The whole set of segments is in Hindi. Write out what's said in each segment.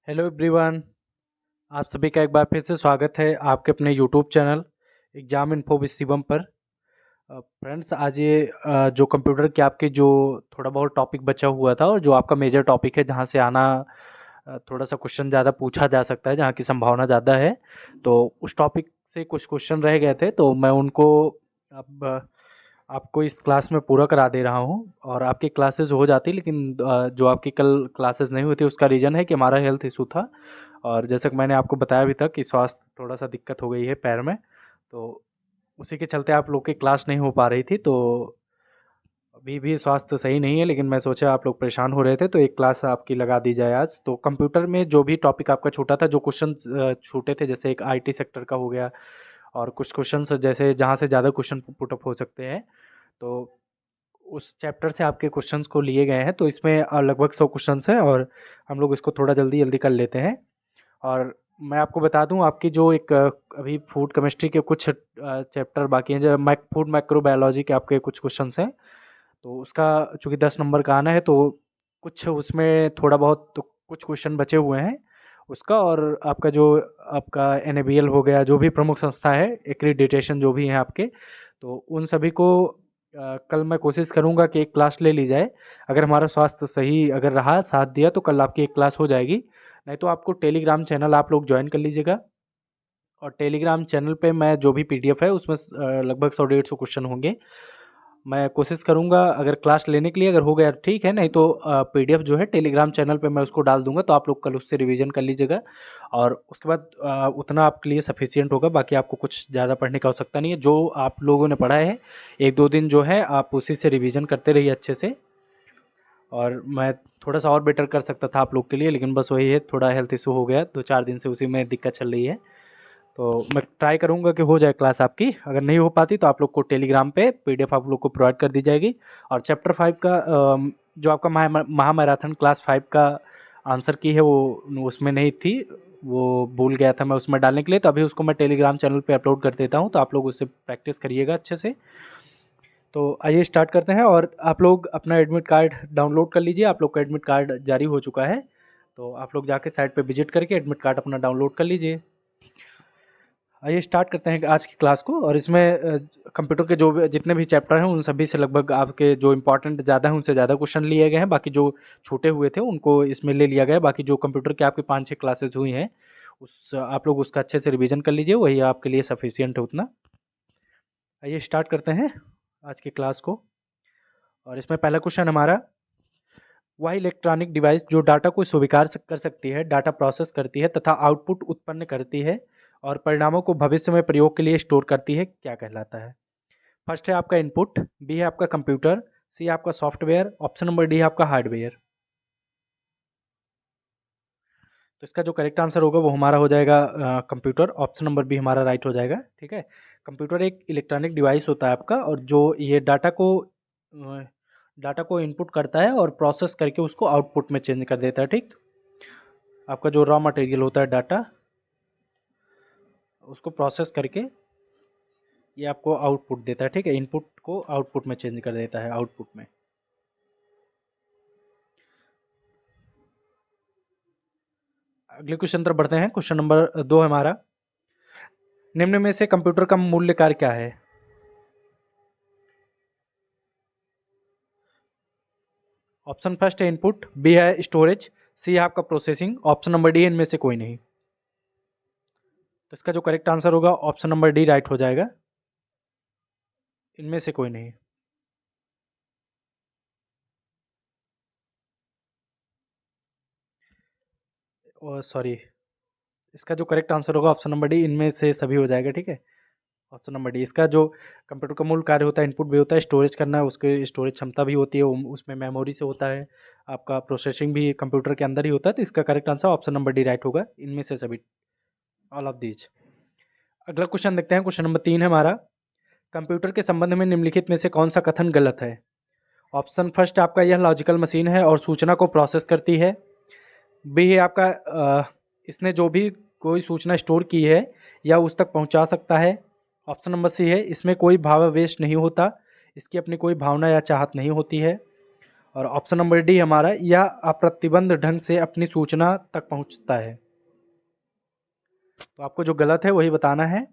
Hello everyone. आप सभी का एक बार फिर से स्वागत है आपके अपने YouTube channel exam info with Shivam पर। फ्रेंड्स, आज ये जो कंप्यूटर के आपके जो थोड़ा बहुत टॉपिक बचा हुआ था और जो आपका मेजर टॉपिक है जहाँ से आना थोड़ा सा क्वेश्चन ज़्यादा पूछा जा सकता है, जहाँ की संभावना ज़्यादा है, तो उस टॉपिक से कुछ क्वेश्चन रह गए थे, तो मैं उनको अब आपको इस क्लास में पूरा करा दे रहा हूँ और आपकी क्लासेस हो जाती, लेकिन जो आपकी कल क्लासेस नहीं हुई थी उसका रीज़न है कि हमारा हेल्थ इशू था। और जैसा कि मैंने आपको बताया भी था कि स्वास्थ्य थोड़ा सा दिक्कत हो गई है पैर में, तो उसी के चलते आप लोग की क्लास नहीं हो पा रही थी। तो अभी भी स्वास्थ्य सही नहीं है, लेकिन मैं सोचा आप लोग परेशान हो रहे थे तो एक क्लास आपकी लगा दी जाए आज। तो कंप्यूटर में जो भी टॉपिक आपका छूटा था, जो क्वेश्चन छूटे थे, जैसे एक आईटी सेक्टर का हो गया और कुछ क्वेश्चन जैसे जहाँ से ज़्यादा क्वेश्चन पुटअप हो सकते हैं, तो उस चैप्टर से आपके क्वेश्चंस को लिए गए हैं। तो इसमें लगभग 100 क्वेश्चंस हैं और हम लोग इसको थोड़ा जल्दी जल्दी कर लेते हैं। और मैं आपको बता दूं, आपकी जो एक अभी फूड केमिस्ट्री के कुछ चैप्टर बाकी हैं, जो फूड माइक्रोबायोलॉजी के आपके कुछ क्वेश्चंस हैं, तो उसका चूंकि 10 नंबर का आना है, तो कुछ उसमें थोड़ा बहुत तो कुछ क्वेश्चन बचे हुए हैं उसका। और आपका जो आपका एनएबीएल हो गया, जो भी प्रमुख संस्था है, एक्रीडिटेशन जो भी हैं आपके, तो उन सभी को कल मैं कोशिश करूंगा कि एक क्लास ले ली जाए। अगर हमारा स्वास्थ्य सही अगर रहा, साथ दिया, तो कल आपकी एक क्लास हो जाएगी। नहीं तो आपको टेलीग्राम चैनल आप लोग ज्वाइन कर लीजिएगा, और टेलीग्राम चैनल पे मैं जो भी पीडीएफ है उसमें लगभग 100-150 क्वेश्चन होंगे। मैं कोशिश करूंगा अगर क्लास लेने के लिए अगर हो गया तो ठीक है, नहीं तो पीडीएफ जो है टेलीग्राम चैनल पे मैं उसको डाल दूंगा, तो आप लोग कल उससे रिवीजन कर लीजिएगा। और उसके बाद उतना आपके लिए सफिशियंट होगा, बाकी आपको कुछ ज़्यादा पढ़ने का आवश्यकता नहीं है। जो आप लोगों ने पढ़ा है एक दो दिन जो है आप उसी से रिवीजन करते रहिए अच्छे से। और मैं थोड़ा सा और बेटर कर सकता था आप लोग के लिए, लेकिन बस वही है, थोड़ा हेल्थ इशू हो गया, 2-4 दिन से उसी में दिक्कत चल रही है। तो मैं ट्राई करूंगा कि हो जाए क्लास आपकी। अगर नहीं हो पाती तो आप लोग को टेलीग्राम पे पीडीएफ आप लोग को प्रोवाइड कर दी जाएगी। और चैप्टर 5 का जो आपका महामैराथन क्लास 5 का आंसर की है, वो उसमें नहीं थी, वो भूल गया था मैं उसमें डालने के लिए, तो अभी उसको मैं टेलीग्राम चैनल पे अपलोड कर देता हूँ, तो आप लोग उससे प्रैक्टिस करिएगा अच्छे से। तो आइए स्टार्ट करते हैं। और आप लोग अपना एडमिट कार्ड डाउनलोड कर लीजिए, आप लोग का एडमिट कार्ड जारी हो चुका है, तो आप लोग जाके साइट पे विजिट करके एडमिट कार्ड अपना डाउनलोड कर लीजिए। आइए स्टार्ट करते हैं आज की क्लास को। और इसमें कंप्यूटर के जो जितने भी चैप्टर हैं उन सभी से लगभग आपके जो इंपॉर्टेंट ज़्यादा हैं उनसे ज़्यादा क्वेश्चन लिए गए हैं, बाकी जो छूटे हुए थे उनको इसमें ले लिया गया है। बाकी जो कंप्यूटर के आपके 5-6 क्लासेज हुई हैं, उस आप लोग उसका अच्छे से रिवीजन कर लीजिए, वही आपके लिए सफिशियंट है उतना। आइए स्टार्ट करते हैं आज की क्लास को। और इसमें पहला क्वेश्चन हमारा, वह इलेक्ट्रॉनिक डिवाइस जो डाटा को स्वीकार कर सकती है, डाटा प्रोसेस करती है तथा आउटपुट उत्पन्न करती है और परिणामों को भविष्य में प्रयोग के लिए स्टोर करती है, क्या कहलाता है? फर्स्ट है आपका इनपुट, बी है आपका कंप्यूटर, सी है आपका सॉफ्टवेयर, ऑप्शन नंबर डी है आपका हार्डवेयर। तो इसका जो करेक्ट आंसर होगा वो हमारा हो जाएगा कंप्यूटर, ऑप्शन नंबर बी हमारा राइट हो जाएगा। ठीक है, कंप्यूटर एक इलेक्ट्रॉनिक डिवाइस होता है आपका, और जो ये डाटा को इनपुट करता है और प्रोसेस करके उसको आउटपुट में चेंज कर देता है। ठीक, आपका जो रॉ मटेरियल होता है डाटा, उसको प्रोसेस करके ये आपको आउटपुट देता है। ठीक है, इनपुट को आउटपुट में चेंज कर देता है, आउटपुट में। अगले क्वेश्चन तरफ बढ़ते हैं। क्वेश्चन नंबर 2 है हमारा, निम्न में से कंप्यूटर का मूल्य कार्य क्या है? ऑप्शन फर्स्ट है इनपुट, बी है स्टोरेज, सी है आपका प्रोसेसिंग, ऑप्शन नंबर डी है इनमें से कोई नहीं। तो इसका जो करेक्ट आंसर होगा ऑप्शन नंबर डी राइट हो जाएगा, इनमें से कोई नहीं। और सॉरी, इसका जो करेक्ट आंसर होगा ऑप्शन नंबर डी, इनमें से सभी हो जाएगा। ठीक है, ऑप्शन नंबर डी। इसका जो कंप्यूटर का मूल कार्य होता है, इनपुट भी होता है, स्टोरेज करना है, उसके स्टोरेज क्षमता भी होती है, उसमें मेमोरी से होता है, आपका प्रोसेसिंग भी कंप्यूटर के अंदर ही होता है। तो इसका correct answer option number D right होगा, इनमें से सभी, ऑल ऑफ दीज। अगला क्वेश्चन देखते हैं। क्वेश्चन नंबर 3 है हमारा, कंप्यूटर के संबंध में निम्नलिखित में से कौन सा कथन गलत है? ऑप्शन फर्स्ट आपका, यह लॉजिकल मशीन है और सूचना को प्रोसेस करती है। बी है आपका इसने जो भी कोई सूचना स्टोर की है या उस तक पहुंचा सकता है। ऑप्शन नंबर सी है, इसमें कोई भावावेश नहीं होता, इसकी अपनी कोई भावना या चाहत नहीं होती है। और ऑप्शन नंबर डी हमारा, या अप्रतिबंध ढंग से अपनी सूचना तक पहुंचता है। तो आपको जो गलत है वही बताना है।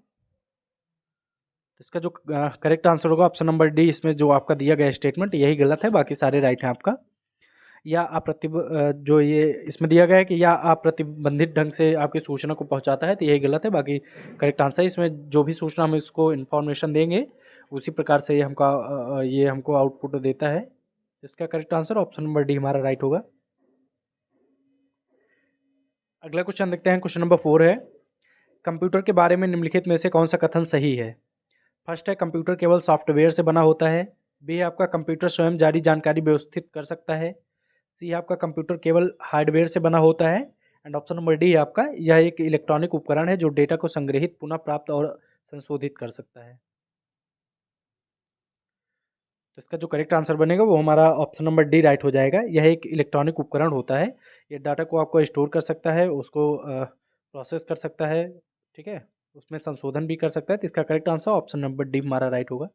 इसका जो करेक्ट आंसर होगा ऑप्शन नंबर डी, इसमें जो आपका दिया गया स्टेटमेंट यही गलत है, बाकी सारे राइट हैं आपका। या जो ये इसमें दिया गया है कि या अप्रतिबंधित ढंग से आपकी सूचना को पहुंचाता है, तो यही गलत है। बाकी करेक्ट आंसर है, इसमें जो भी सूचना हम इसको इन्फॉर्मेशन देंगे उसी प्रकार से ये हमको आउटपुट देता है। इसका correct answer option number D हमारा राइट होगा। अगला क्वेश्चन देखते हैं, क्वेश्चन नंबर 4 है, कंप्यूटर के बारे में निम्नलिखित में से कौन सा कथन सही है। फर्स्ट है, कंप्यूटर केवल सॉफ्टवेयर से बना होता है। बी है आपका, कंप्यूटर स्वयं जारी जानकारी व्यवस्थित कर सकता है। सी है आपका, कंप्यूटर केवल हार्डवेयर से बना होता है। एंड ऑप्शन नंबर डी है आपका, यह एक इलेक्ट्रॉनिक उपकरण है जो डेटा को संग्रहित, पुनः प्राप्त और संशोधित कर सकता है। तो इसका जो करेक्ट आंसर बनेगा वो हमारा ऑप्शन नंबर डी राइट हो जाएगा। यह एक इलेक्ट्रॉनिक उपकरण होता है, ये डाटा को आपको स्टोर कर सकता है, उसको प्रोसेस कर सकता है, ठीक है, उसमें संशोधन भी कर सकता है। तो इसका correct answer option number D हमारा राइट होगा।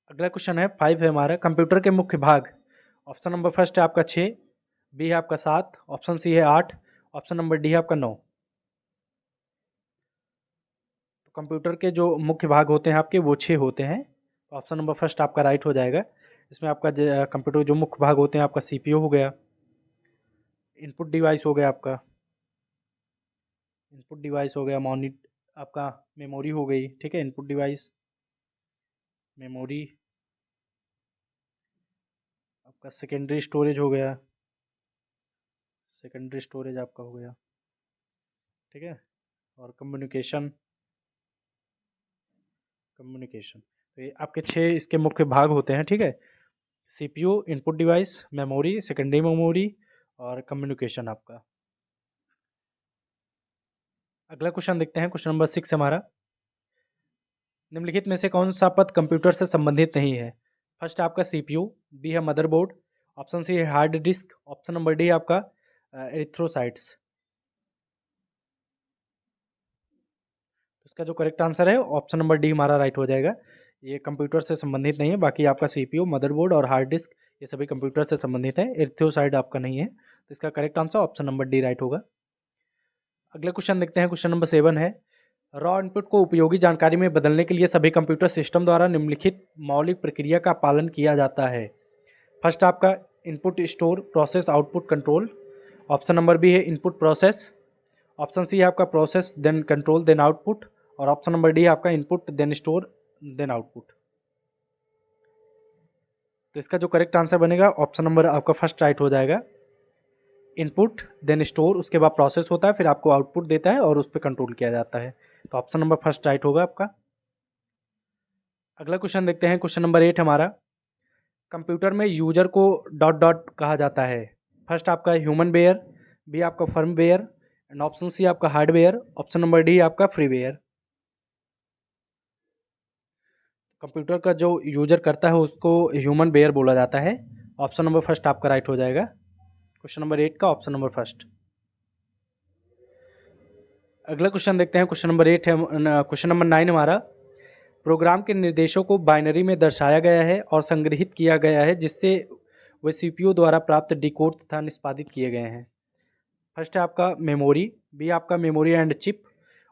अगला क्वेश्चन है 5 है हमारा, कंप्यूटर के मुख्य भाग। ऑप्शन नंबर फर्स्ट है आपका 6, बी है आपका 7, ऑप्शन सी है 8, ऑप्शन नंबर डी है आपका 9। तो कंप्यूटर के जो मुख्य भाग होते हैं आपके वो 6 होते हैं। तो ऑप्शन नंबर फर्स्ट आपका राइट हो जाएगा। इसमें आपका कंप्यूटर जो मुख्य भाग होते हैं, आपका सीपीयू हो गया, इनपुट डिवाइस हो गया आपका, इनपुट डिवाइस हो गया, आपका मेमोरी हो गई, ठीक है, इनपुट डिवाइस, मेमोरी, आपका सेकेंडरी स्टोरेज हो गया, सेकेंडरी स्टोरेज आपका हो गया, ठीक है, और कम्युनिकेशन, कम्युनिकेशन। तो ये आपके 6 इसके मुख्य भाग होते हैं, ठीक है, CPU, input device, memory, secondary memory और कम्युनिकेशन आपका। अगला क्वेश्चन देखते हैं, क्वेश्चन नंबर 6 हमारा, निम्नलिखित में से कौन सा पद कंप्यूटर से संबंधित नहीं है। फर्स्ट आपका सीपीयू, बी है मदरबोर्ड, ऑप्शन सी है hard disc, option number D आपका एरिथ्रोसाइट्स। इसका जो करेक्ट आंसर है ऑप्शन नंबर डी हमारा राइट हो जाएगा। ये कंप्यूटर से संबंधित नहीं है, बाकी आपका सीपीयू, मदरबोर्ड और हार्ड डिस्क ये सभी कंप्यूटर से संबंधित है, एरिथ्रोसाइट आपका नहीं है। तो इसका correct answer option number D right होगा। अगला क्वेश्चन देखते हैं, क्वेश्चन नंबर 7 है, रॉ इनपुट को उपयोगी जानकारी में बदलने के लिए सभी कंप्यूटर सिस्टम द्वारा निम्नलिखित मौलिक प्रक्रिया का पालन किया जाता है। फर्स्ट आपका input store process output control, option number B है इनपुट प्रोसेस, ऑप्शन सी है आपका process then control then output, और ऑप्शन नंबर डी है आपका input then store then output. तो इसका जो करेक्ट आंसर बनेगा ऑप्शन नंबर आपका फर्स्ट राइट हो जाएगा। इनपुट देन स्टोर, उसके बाद प्रोसेस होता है, फिर आपको आउटपुट देता है और उस पर कंट्रोल किया जाता है। तो ऑप्शन नंबर फर्स्ट राइट होगा आपका। अगला क्वेश्चन देखते हैं, क्वेश्चन नंबर 8 हमारा, कंप्यूटर में यूजर को डॉट डॉट कहा जाता है। फर्स्ट आपका ह्यूमन वेयर, बी आपका फर्मवेयर एंड ऑप्शन सी आपका हार्डवेयर, ऑप्शन नंबर डी आपका फ्रीवेयर। कंप्यूटर का जो यूजर करता है उसको ह्यूमन वेयर बोला जाता है। ऑप्शन नंबर फर्स्ट आपका राइट हो जाएगा, क्वेश्चन नंबर 8 का ऑप्शन नंबर फर्स्ट। अगला क्वेश्चन देखते हैं, क्वेश्चन नंबर 8 है, क्वेश्चन नंबर 9 हमारा, प्रोग्राम के निर्देशों को बाइनरी में दर्शाया गया है और संग्रहित किया गया है जिससे वे सीपीयू द्वारा प्राप्त डिकोड तथा निष्पादित किए गए हैं। फर्स्ट है आपका मेमोरी, बी आपका memory and chip,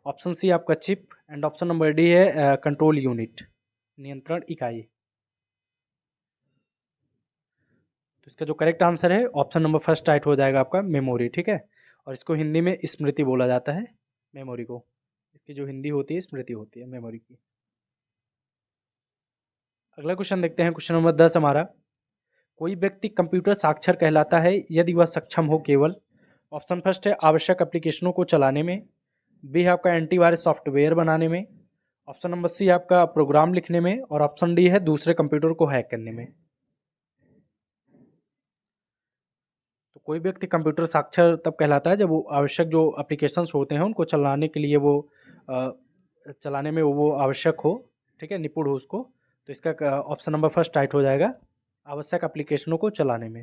option C आपका chip and option number D है कंट्रोल यूनिट, नियंत्रण इकाई। तो इसका जो करेक्ट आंसर है ऑप्शन नंबर फर्स्ट राइट हो जाएगा आपका, मेमोरी, ठीक है, और इसको हिंदी में स्मृति बोला जाता है, मेमोरी को, इसकी जो हिंदी होती है स्मृति होती है मेमोरी की। अगला क्वेश्चन देखते हैं, क्वेश्चन नंबर 10 हमारा, कोई व्यक्ति कंप्यूटर साक्षर कहलाता है यदि वह सक्षम हो केवल, ऑप्शन फर्स्ट है आवश्यक एप्लीकेशनों को चलाने में, बी है आपका एंटीवायरस सॉफ्टवेयर बनाने में, ऑप्शन नंबर सी आपका प्रोग्राम लिखने में, और ऑप्शन डी है दूसरे कंप्यूटर को हैक करने में। तो कोई व्यक्ति कंप्यूटर साक्षर तब कहलाता है जब वो आवश्यक जो एप्लीकेशंस होते हैं उनको चलाने के लिए चलाने में वो आवश्यक हो, ठीक है, निपुण हो उसको। तो इसका ऑप्शन नंबर फर्स्ट राइट हो जाएगा, आवश्यक एप्लीकेशनों को चलाने में।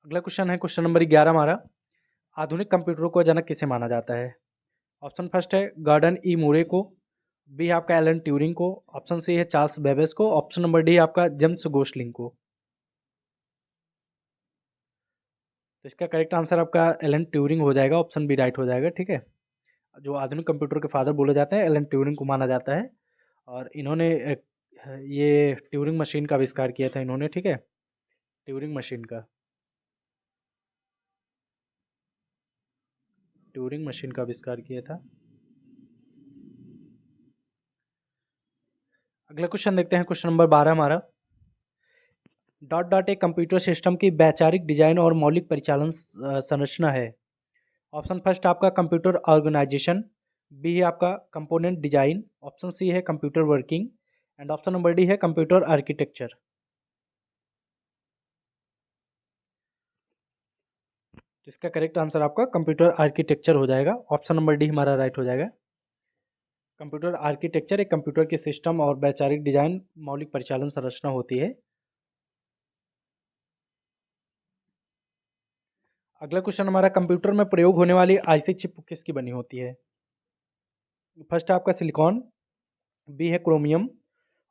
अगला क्वेश्चन है, क्वेश्चन नंबर 11 हमारा, आधुनिक कंप्यूटरों को जनक किसे माना जाता है। ऑप्शन फर्स्ट है गॉर्डन ई मूरे को, बी है आपका एलन ट्यूरिंग को, ऑप्शन सी है चार्ल्स बेबेज को, ऑप्शन नंबर डी है आपका जेम्स गोस्लिंग को। तो इसका करेक्ट आंसर आपका एलन ट्यूरिंग हो जाएगा, ऑप्शन बी राइट हो जाएगा। ठीक है, जो आधुनिक कंप्यूटर के फादर बोले जाते हैं एलन ट्यूरिंग को माना जाता है, और इन्होंने ये ट्यूरिंग मशीन का आविष्कार किया था इन्होंने। ठीक है, ट्यूरिंग मशीन का, ट्यूरिंग मशीन का आविष्कार किया था। अगला क्वेश्चन देखते हैं, क्वेश्चन नंबर 12 हमारा। डॉट डॉट एक कंप्यूटर सिस्टम की वैचारिक डिजाइन और मौलिक परिचालन संरचना है। ऑप्शन फर्स्ट आपका कंप्यूटर ऑर्गेनाइजेशन, बी है आपका कंपोनेंट डिजाइन, ऑप्शन सी है computer working, and option number D है कंप्यूटर आर्किटेक्चर। तो इसका करेक्ट आंसर आपका कंप्यूटर आर्किटेक्चर हो जाएगा, ऑप्शन नंबर डी हमारा राइट हो जाएगा। कंप्यूटर आर्किटेक्चर एक कंप्यूटर के सिस्टम और वैचारिक डिजाइन मौलिक परिचालन संरचना होती है। अगला क्वेश्चन हमारा, कंप्यूटर में प्रयोग होने वाली आईसी चिप किसकी बनी होती है। फर्स्ट है आपका सिलिकॉन, बी है क्रोमियम,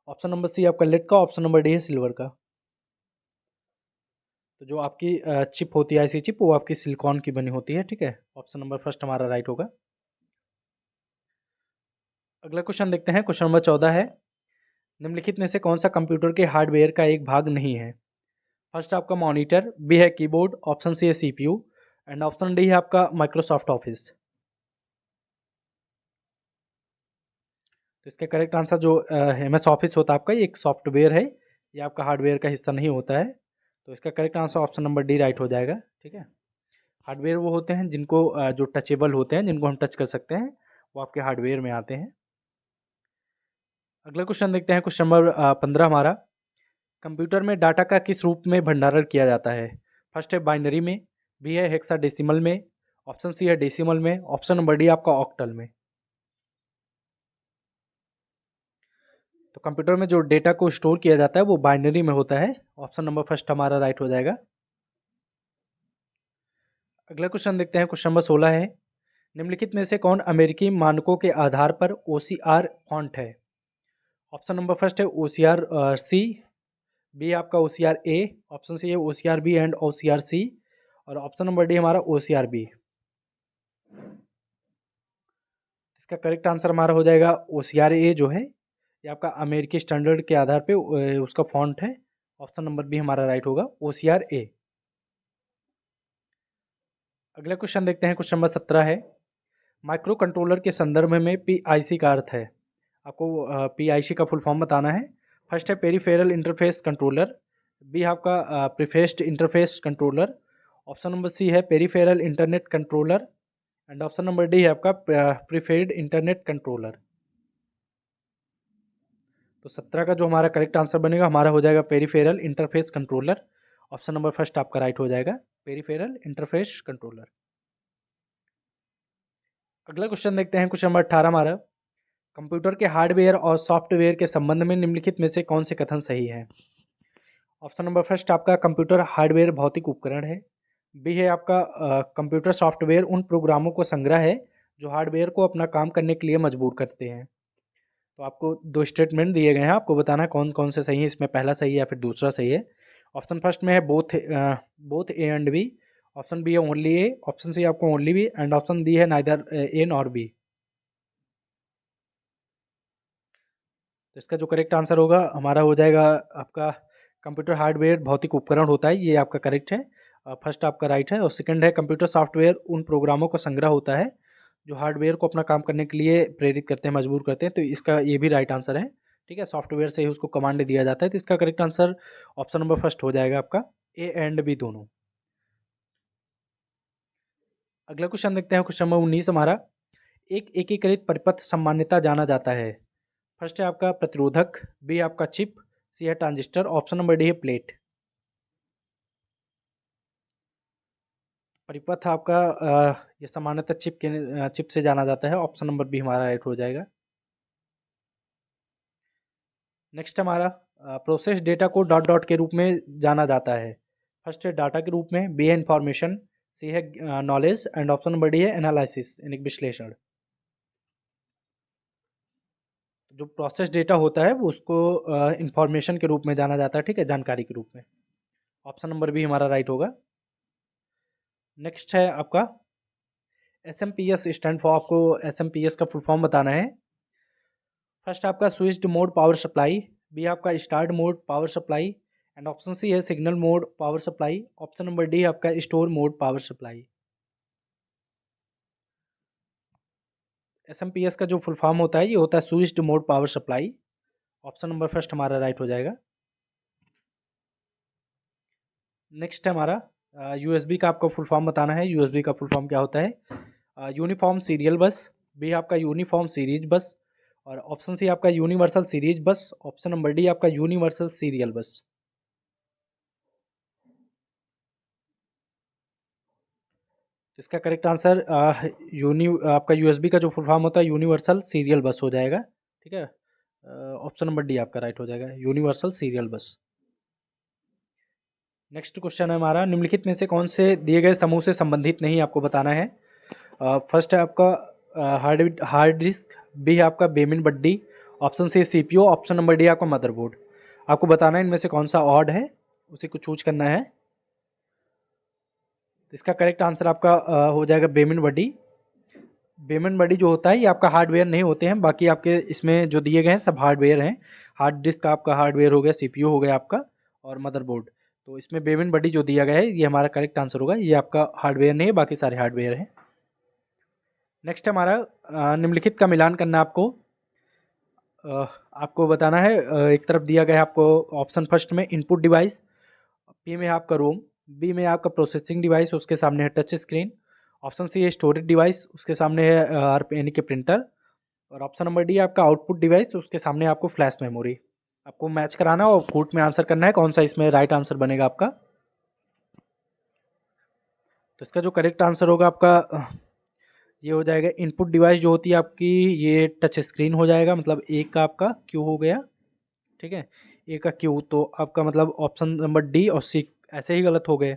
ऑप्शन नंबर सी आपका लेड का, ऑप्शन नंबर डी है सिल्वर का। तो जो आपकी चिप होती है आईसी चिप, वो आपकी सिलिकॉन की बनी होती है। ठीक है, ऑप्शन नंबर फर्स्ट हमारा राइट होगा। अगला क्वेश्चन देखते हैं, क्वेश्चन नंबर 14 है। निम्नलिखित में से कौन सा कंप्यूटर के हार्डवेयर का एक भाग नहीं है। फर्स्ट आपका मॉनिटर, बी है कीबोर्ड, ऑप्शन सी है सीपीयू, एंड ऑप्शन डी है आपका माइक्रोसॉफ्ट ऑफिस। तो इसका करेक्ट आंसर जो एम एस ऑफिस होता है आपका, ये एक सॉफ्टवेयर है, ये आपका हार्डवेयर का हिस्सा नहीं होता है। तो इसका correct answer option number D right हो जाएगा। ठीक है, हार्डवेयर वो होते हैं जिनको जो टचेबल होते हैं, जिनको हम टच कर सकते हैं, वो आपके हार्डवेयर में आते हैं। अगला क्वेश्चन देखते हैं, क्वेश्चन नंबर 15 हमारा। कंप्यूटर में डाटा का किस रूप में भंडारण किया जाता है। फर्स्ट है बाइनरी में, बी है हेक्साडेसिमल में, ऑप्शन सी है डेसिमल में, ऑप्शन नंबर डी आपका ऑक्टल में। तो कंप्यूटर में जो डेटा को स्टोर किया जाता है वो बाइनरी में होता है, ऑप्शन नंबर फर्स्ट हमारा राइट हो जाएगा। अगला क्वेश्चन देखते हैं, क्वेश्चन नंबर 16 है। निम्नलिखित में से कौन अमेरिकी मानकों के आधार पर ओसीआर फॉन्ट है। ऑप्शन नंबर फर्स्ट है ओसीआर सी, बी आपका ओसीआर ए, ऑप्शन सी है ओसीआर बी एंड ओसीआर सी, और ऑप्शन नंबर डी हमारा ओसीआर बी। इसका करेक्ट आंसर हमारा हो जाएगा ओसीआर ए जो है, ये आपका अमेरिकी स्टैंडर्ड के आधार पे उसका फॉन्ट है, ऑप्शन नंबर बी हमारा राइट होगा, ओसीआर ए। अगला क्वेश्चन देखते हैं, क्वेश्चन नंबर 17 है। माइक्रो कंट्रोलर के संदर्भ में पीआईसी का अर्थ है। आपको पीआईसी का फुल फॉर्म बताना है। फर्स्ट है पेरीफेरल इंटरफेस कंट्रोलर, बी आपका prefaced interface controller, option number C है peripheral internet controller, and option number D है आपका प्रीफेर्ड इंटरनेट कंट्रोलर। तो 17 का जो हमारा करेक्ट आंसर बनेगा हमारा हो जाएगा peripheral interface controller, option number first आपका राइट हो जाएगा, पेरीफेरल इंटरफेस कंट्रोलर। अगला क्वेश्चन देखते हैं, क्वेश्चन नंबर 18 हमारा। कंप्यूटर के हार्डवेयर और सॉफ्टवेयर के संबंध में निम्नलिखित में से कौन से कथन सही है। ऑप्शन नंबर फर्स्ट आपका कंप्यूटर हार्डवेयर भौतिक उपकरण है, बी है आपका कंप्यूटर सॉफ्टवेयर उन प्रोग्रामों को संग्रह है जो हार्डवेयर को अपना काम करने के लिए मजबूर करते हैं। तो आपको दो स्टेटमेंट दिए गए हैं, आपको बताना है कौन कौन से सही है, इसमें पहला सही है या फिर दूसरा सही है। ऑप्शन फर्स्ट में है both A and B, option B है ओनली ए, ऑप्शन सी आपको only B, and option D है नाइदर ए नॉर बी। तो इसका जो करेक्ट आंसर होगा हमारा हो जाएगा आपका कंप्यूटर हार्डवेयर भौतिक उपकरण होता है, ये आपका करेक्ट है, फर्स्ट आपका राइट है। और सेकंड है कंप्यूटर सॉफ्टवेयर उन प्रोग्रामों का संग्रह होता है जो हार्डवेयर को अपना काम करने के लिए प्रेरित करते हैं, मजबूर करते हैं। तो इसका ये भी राइट आंसर है। ठीक है, सॉफ्टवेयर से ही उसको कमांड दिया जाता है, तो इसका correct answer option number first हो जाएगा आपका, ए एंड बी दोनों। अगला क्वेश्चन देखते हैं, क्वेश्चन नंबर 19 हमारा। एक एकीकृत परिपथ सामान्यता जाना जाता है। फर्स्ट है आपका प्रतिरोधक, बी आपका चिप, सी है ट्रांजिस्टर, ऑप्शन नंबर डी है प्लेट। परिपथ आपका ये सामान्यतः चिप से जाना जाता है, ऑप्शन नंबर बी हमारा राइट हो जाएगा। नेक्स्ट हमारा process data co dot dot के रूप में जाना जाता है। फर्स्ट है डाटा के रूप में, बी है इंफॉर्मेशन, सी है knowledge, and option number D है एनालिसिस यानी कि विश्लेषण। जो प्रोसेस डेटा होता है वो उसको इंफॉर्मेशन के रूप में जाना जाता है, ठीक है, जानकारी के रूप में। ऑप्शन नंबर बी हमारा राइट होगा। नेक्स्ट है आपका एसएमपीएस स्टैंड फॉर, आपको एसएमपीएस का फुल फॉर्म बताना है। फर्स्ट आपका switched mode power supply, B आपका start mode power supply, and option C है signal mode power supply, option number D आपका store mode power supply. SMPS का जो फुल फॉर्म होता है ये होता है switched mode power supply. Option number first हमारा राइट हो जाएगा। नेक्स्ट है हमारा यूएसबी का आपको फुल फॉर्म बताना है। यूएसबी का फुल फॉर्म क्या होता है? यूनिफॉर्म सीरियल बस, बी आपका यूनिफॉर्म सीरीज बस, और ऑप्शन सी आपका यूनिवर्सल सीरीज बस, ऑप्शन नंबर डी आपका यूनिवर्सल सीरियल बस। तो इसका करेक्ट आंसर आपका यूएसबी का जो फुल फॉर्म होता है यूनिवर्सल सीरियल बस हो जाएगा, ठीक है। ऑप्शन नंबर डी आपका राइट हो जाएगा, यूनिवर्सल सीरियल बस। नेक्स्ट क्वेश्चन है हमारा, निम्नलिखित में से कौन से दिए गए समूह से संबंधित नहीं आपको बताना है। फर्स्ट है आपका हार्ड डिस्क, बी है आपका बेमिन बड्डी, option C CPU, option number D आपका मदरबोर्ड। आपको बताना है इनमें से कौन सा ऑड है, उसी को चूज करना है। तो इसका करेक्ट आंसर आपका हो जाएगा बेमिन बड्डी। बेमिन बड्डी जो होता है ये आपका हार्डवेयर नहीं होते हैं, बाकी आपके इसमें जो दिए गए हैं सब हार्डवेयर हैं। हार्ड डिस्क आपका हार्डवेयर हो गया, सीपीयू हो गया आपका, और मदरबोर्ड। तो इसमें बेमिन बड्डी जो दिया गया है ये हमारा करेक्ट आंसर होगा, ये आपका हार्डवेयर नहीं है, बाकी सारे हार्डवेयर हैं। नेक्स्ट हमारा निम्नलिखित का मिलान करना है आपको। आपको बताना है एक तरफ दिया गया है आपको ऑप्शन फर्स्ट में इनपुट डिवाइस, पी में आपका रोम, बी में आपका प्रोसेसिंग डिवाइस, उसके सामने है टच स्क्रीन, ऑप्शन सी है स्टोरेज डिवाइस, उसके सामने है यानी कि प्रिंटर, और ऑप्शन नंबर डी आपका आउटपुट डिवाइस, उसके सामने आपको फ्लैश मेमोरी। आपको मैच कराना और कोट में आंसर करना है कौन सा इसमें राइट आंसर बनेगा आपका। तो इसका जो करेक्ट आंसर होगा आपका ये हो जाएगा इनपुट डिवाइस जो होती है आपकी, ये टच स्क्रीन हो जाएगा, मतलब ए का आपका क्यू हो गया, ठीक है, ए का क्यू। तो आपका मतलब ऑप्शन नंबर डी और सी ऐसे ही गलत हो गए,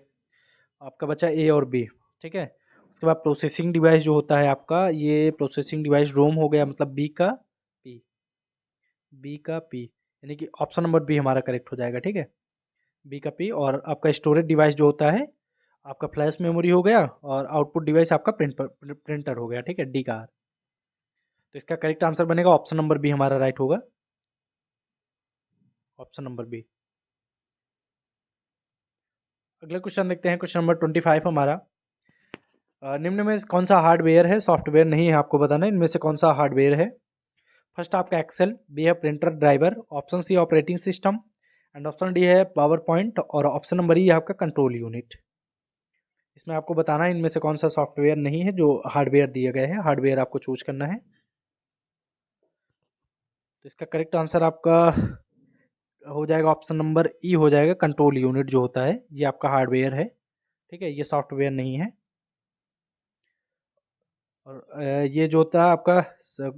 आपका बचा ए और बी, ठीक है। उसके बाद प्रोसेसिंग डिवाइस जो होता है आपका, ये प्रोसेसिंग डिवाइस रोम हो गया, मतलब बी का पी, बी का पी, यानी कि ऑप्शन नंबर बी हमारा करेक्ट हो जाएगा, ठीक है, बी का पी। और आपका स्टोरेज डिवाइस जो होता है आपका फ्लैश मेमोरी हो गया, और आउटपुट डिवाइस आपका प्रिंटर हो गया, ठीक है, डी का आर। तो इसका करेक्ट आंसर बनेगा ऑप्शन नंबर बी हमारा राइट होगा, ऑप्शन नंबर बी। अगला क्वेश्चन देखते हैं, क्वेश्चन नंबर 25 हमारा। निम्न में से कौन सा हार्डवेयर है, सॉफ्टवेयर नहीं है, आपको बताना है इनमें से कौन सा हार्डवेयर है। फर्स्ट आपका एक्सेल, बी है printer driver, option C operating system, and option D है पावर पॉइंट, और ऑप्शन नंबर ई है आपका कंट्रोल यूनिट। इसमें आपको बताना है इनमें से कौन सा सॉफ्टवेयर नहीं है जो हार्डवेयर दिए गए हैं, हार्डवेयर आपको चूज करना है। तो इसका करेक्ट आंसर आपका हो जाएगा ऑप्शन नंबर ई हो जाएगा, कंट्रोल यूनिट जो होता है ये आपका हार्डवेयर है, ठीक है, ये सॉफ्टवेयर नहीं है। और ये जो होता है आपका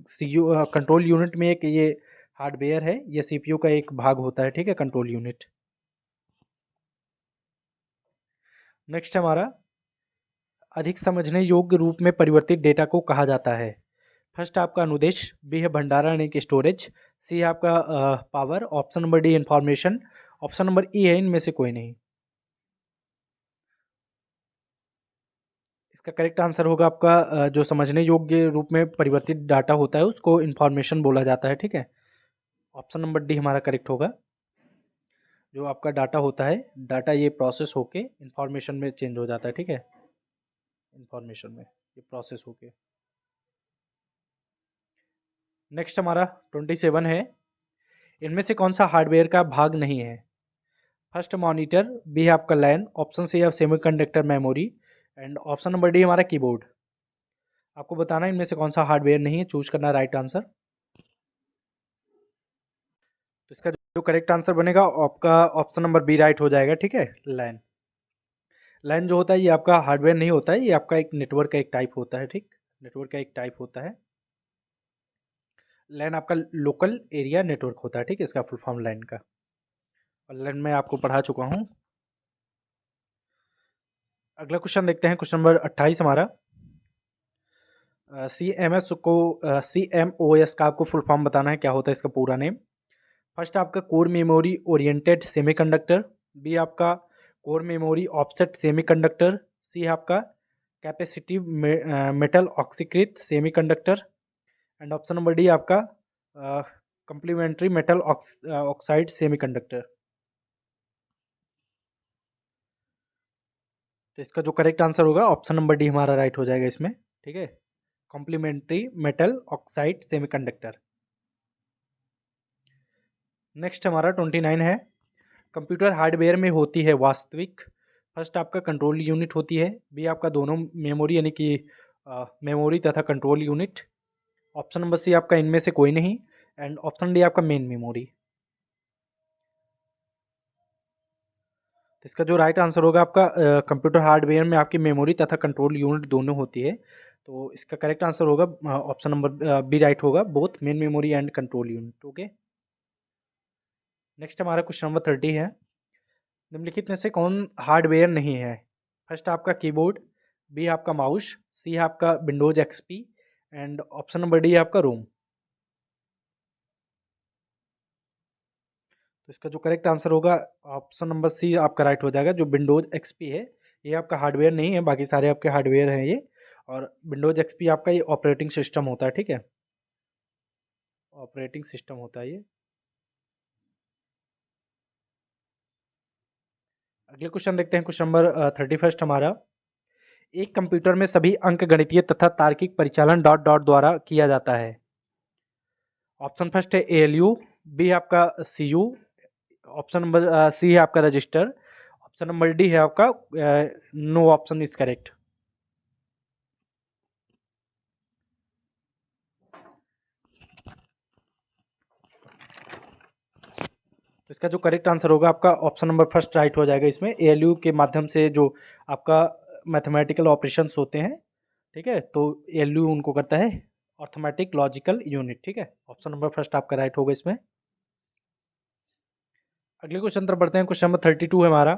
सीयू कंट्रोल यूनिट में एक ये हार्डवेयर है, ये सीपीयू का एक भाग होता है, ठीक है, कंट्रोल यूनिट। नेक्स्ट हमारा अधिक समझने योग्य रूप में परिवर्तित डेटा को कहा जाता है। फर्स्ट आपका अनुदेश, बी है भंडारण एक स्टोरेज, सी है आपका power, option number D information, option number E है इनमें से कोई नहीं। इसका करेक्ट आंसर होगा आपका जो समझने योग्य रूप में परिवर्तित डाटा होता है उसको इंफॉर्मेशन बोला जाता है, ठीक है, ऑप्शन नंबर डी हमारा करेक्ट होगा। जो आपका डाटा होता है, डाटा ये प्रोसेस होके इंफॉर्मेशन में चेंज हो जाता है, ठीक है, इंफॉर्मेशन में ये प्रोसेस होके। नेक्स्ट हमारा 27 है, इनमें से कौन सा हार्डवेयर का भाग नहीं है। फर्स्ट मॉनिटर, बी है आपका लैन, ऑप्शन सी है semiconductor memory, and option number D हमारा कीबोर्ड। आपको बताना है इनमें से कौन सा हार्डवेयर नहीं है, चूज करना राइट आंसर। तो इसका जो करेक्ट आंसर बनेगा आपका ऑप्शन नंबर बी राइट हो जाएगा, ठीक है, लैन। लैन जो होता है ये आपका हार्डवेयर नहीं होता है, ये आपका एक नेटवर्क का एक टाइप होता है, ठीक, नेटवर्क का एक टाइप होता है। लैन आपका लोकल एरिया नेटवर्क होता है, ठीक है, इसका फुल फॉर्म लैन का, और लैन में आपको पढ़ा चुका हूँ। अगला क्वेश्चन देखते हैं, क्वेश्चन नंबर 28 हमारा। CMS को CMOS का आपको फुल फॉर्म बताना है, क्या होता है इसका पूरा नेम। फर्स्ट आपका core memory oriented semiconductor, B आपका core memory offset semiconductor, C है आपका कैपेसिटिव मेटल ऑक्सीकृत semiconductor, and option number D आपका कंप्लीमेंट्री मेटल ऑक्साइड सेमीकंडक्टर। तो इसका जो करेक्ट आंसर होगा ऑप्शन नंबर डी हमारा राइट हो जाएगा इसमें, ठीक है, complementary metal oxide semiconductor. Next हमारा 29 है, कंप्यूटर हार्डवेयर में होती है वास्तविक। फर्स्ट आपका कंट्रोल यूनिट होती है, बी आपका दोनों मेमोरी यानी कि मेमोरी तथा control unit, option number C आपका इनमें से कोई नहीं, एंड ऑप्शन डी आपका मेन मेमोरी। तो इसका जो राइट आंसर होगा आपका कंप्यूटर हार्डवेयर में आपकी मेमोरी तथा कंट्रोल यूनिट दोनों होती है। तो इसका करेक्ट आंसर होगा ऑप्शन नंबर बी राइट होगा, both men memory and control unit. Okay, next हमारा क्वेश्चन नंबर 30 है, निम्नलिखित में से कौन हार्डवेयर नहीं है। फर्स्ट आपका कीबोर्ड, बी आपका माउस, सी है आपका Windows XP, and option number D है आपका रोम। तो इसका जो करेक्ट आंसर होगा ऑप्शन नंबर सी आपका राइट हो जाएगा, जो विंडोज एक्सपी है ये आपका हार्डवेयर नहीं है, बाकी सारे आपके हार्डवेयर हैं ये। और विंडोज एक्सपी आपका ये ऑपरेटिंग सिस्टम होता है, ठीक है, ऑपरेटिंग सिस्टम होता है ये। अगले क्वेश्चन देखते हैं, क्वेश्चन नंबर 31 हमारा, एक कंप्यूटर में सभी अंक गणितीय तथा तार्किक परिचालन डॉट डॉट द्वारा किया जाता है। ऑप्शन फर्स्ट है ALU, बी है आपका CU, ऑप्शन नंबर सी है आपका रजिस्टर, ऑप्शन नंबर डी है आपका नो ऑप्शन इज करेक्ट। तो इसका जो करेक्ट आंसर होगा आपका ऑप्शन नंबर फर्स्ट राइट हो जाएगा इसमें। ALU के माध्यम से जो आपका मैथमेटिकल ऑपरेशंस होते हैं, ठीक है, तो ALU उनको करता है अर्थमेटिक लॉजिकल यूनिट, ठीक है, ऑप्शन नंबर फर्स्ट आपका राइट होगा इसमें। अगले क्वेश्चन तरफ बढ़ते हैं, क्वेश्चन नंबर 32 है हमारा,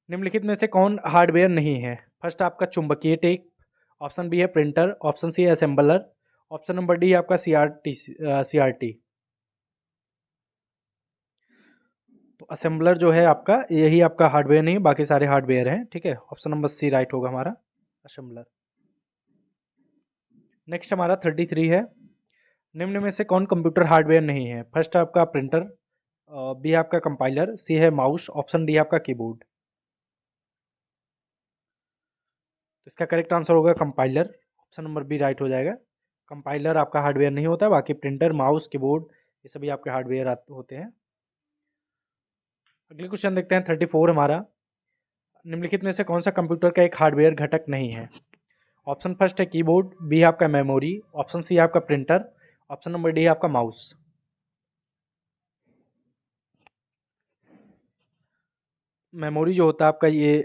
निम्नलिखित में से कौन हार्डवेयर नहीं है। फर्स्ट आपका चुंबकीय टेप, ऑप्शन बी है प्रिंटर, ऑप्शन सी है असेंबलर, ऑप्शन नंबर डी आपका CRT। तो असेंबलर जो है आपका यही आपका हार्डवेयर नहीं, बाकी सारे हार्डवेयर हैं, ठीक है, ऑप्शन नंबर सी राइट होगा हमारा, असेंबलर। नेक्स्ट हमारा 33 है, निम्न में से कौन कंप्यूटर हार्डवेयर नहीं है। फर्स्ट आपका प्रिंटर, बी आपका कंपाइलर, सी है माउस, ऑप्शन डी आपका कीबोर्ड। तो इसका करेक्ट आंसर होगा compiler, option number B right हो जाएगा। कंपाइलर आपका हार्डवेयर नहीं होता, बाकी प्रिंटर, माउस, कीबोर्ड ये सभी आपके हार्डवेयर होते हैं। अगले क्वेश्चन देखते हैं 34 हमारा, निम्नलिखित में से कौन सा कंप्यूटर का एक हार्डवेयर घटक नहीं है। ऑप्शन फर्स्ट है कीबोर्ड, बी है आपका मेमोरी, ऑप्शन सी है आपका प्रिंटर, ऑप्शन नंबर डी है आपका माउस। मेमोरी जो होता है आपका ये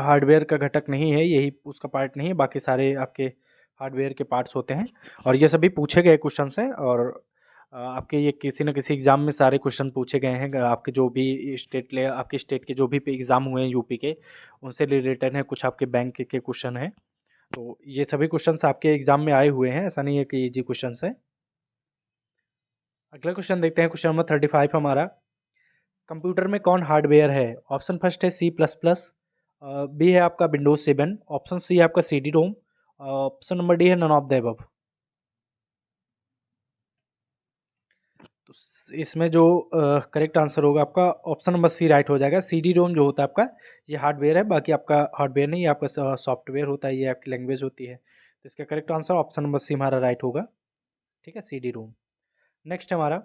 हार्डवेयर का घटक नहीं है, यही उसका पार्ट नहीं है, बाकी सारे आपके हार्डवेयर के पार्ट्स होते हैं। और ये सभी पूछे गए क्वेश्चन हैं, और आपके ये किसी न किसी एग्ज़ाम में सारे क्वेश्चन पूछे गए हैं। आपके जो भी आपके स्टेट के जो भी एग्ज़ाम हुए हैं यूपी के, उनसे रिलेटेड हैं, कुछ आपके बैंक के क्वेश्चन हैं। तो ये सभी क्वेश्चंस आपके एग्ज़ाम में आए हुए हैं, ऐसा नहीं है कि इजी क्वेश्चंस हैं। अगला क्वेश्चन देखते हैं, क्वेश्चन नंबर 35 हमारा, कंप्यूटर में कौन हार्डवेयर है। ऑप्शन फर्स्ट है C++, बी है आपका विंडोज 7, ऑप्शन सी है आपका CD-ROM, ऑप्शन नंबर डी है नन ऑफ द अबव। तो इसमें जो करेक्ट आंसर होगा आपका ऑप्शन नंबर सी राइट हो जाएगा। CD-ROM जो होता है आपका ये हार्डवेयर है, बाकी आपका हार्डवेयर नहीं, ये आपका सॉफ्टवेयर होता है, ये आपकी लैंग्वेज होती है। तो इसका correct answer option number C हमारा राइट होगा, ठीक है, CD-ROM। नेक्स्ट हमारा,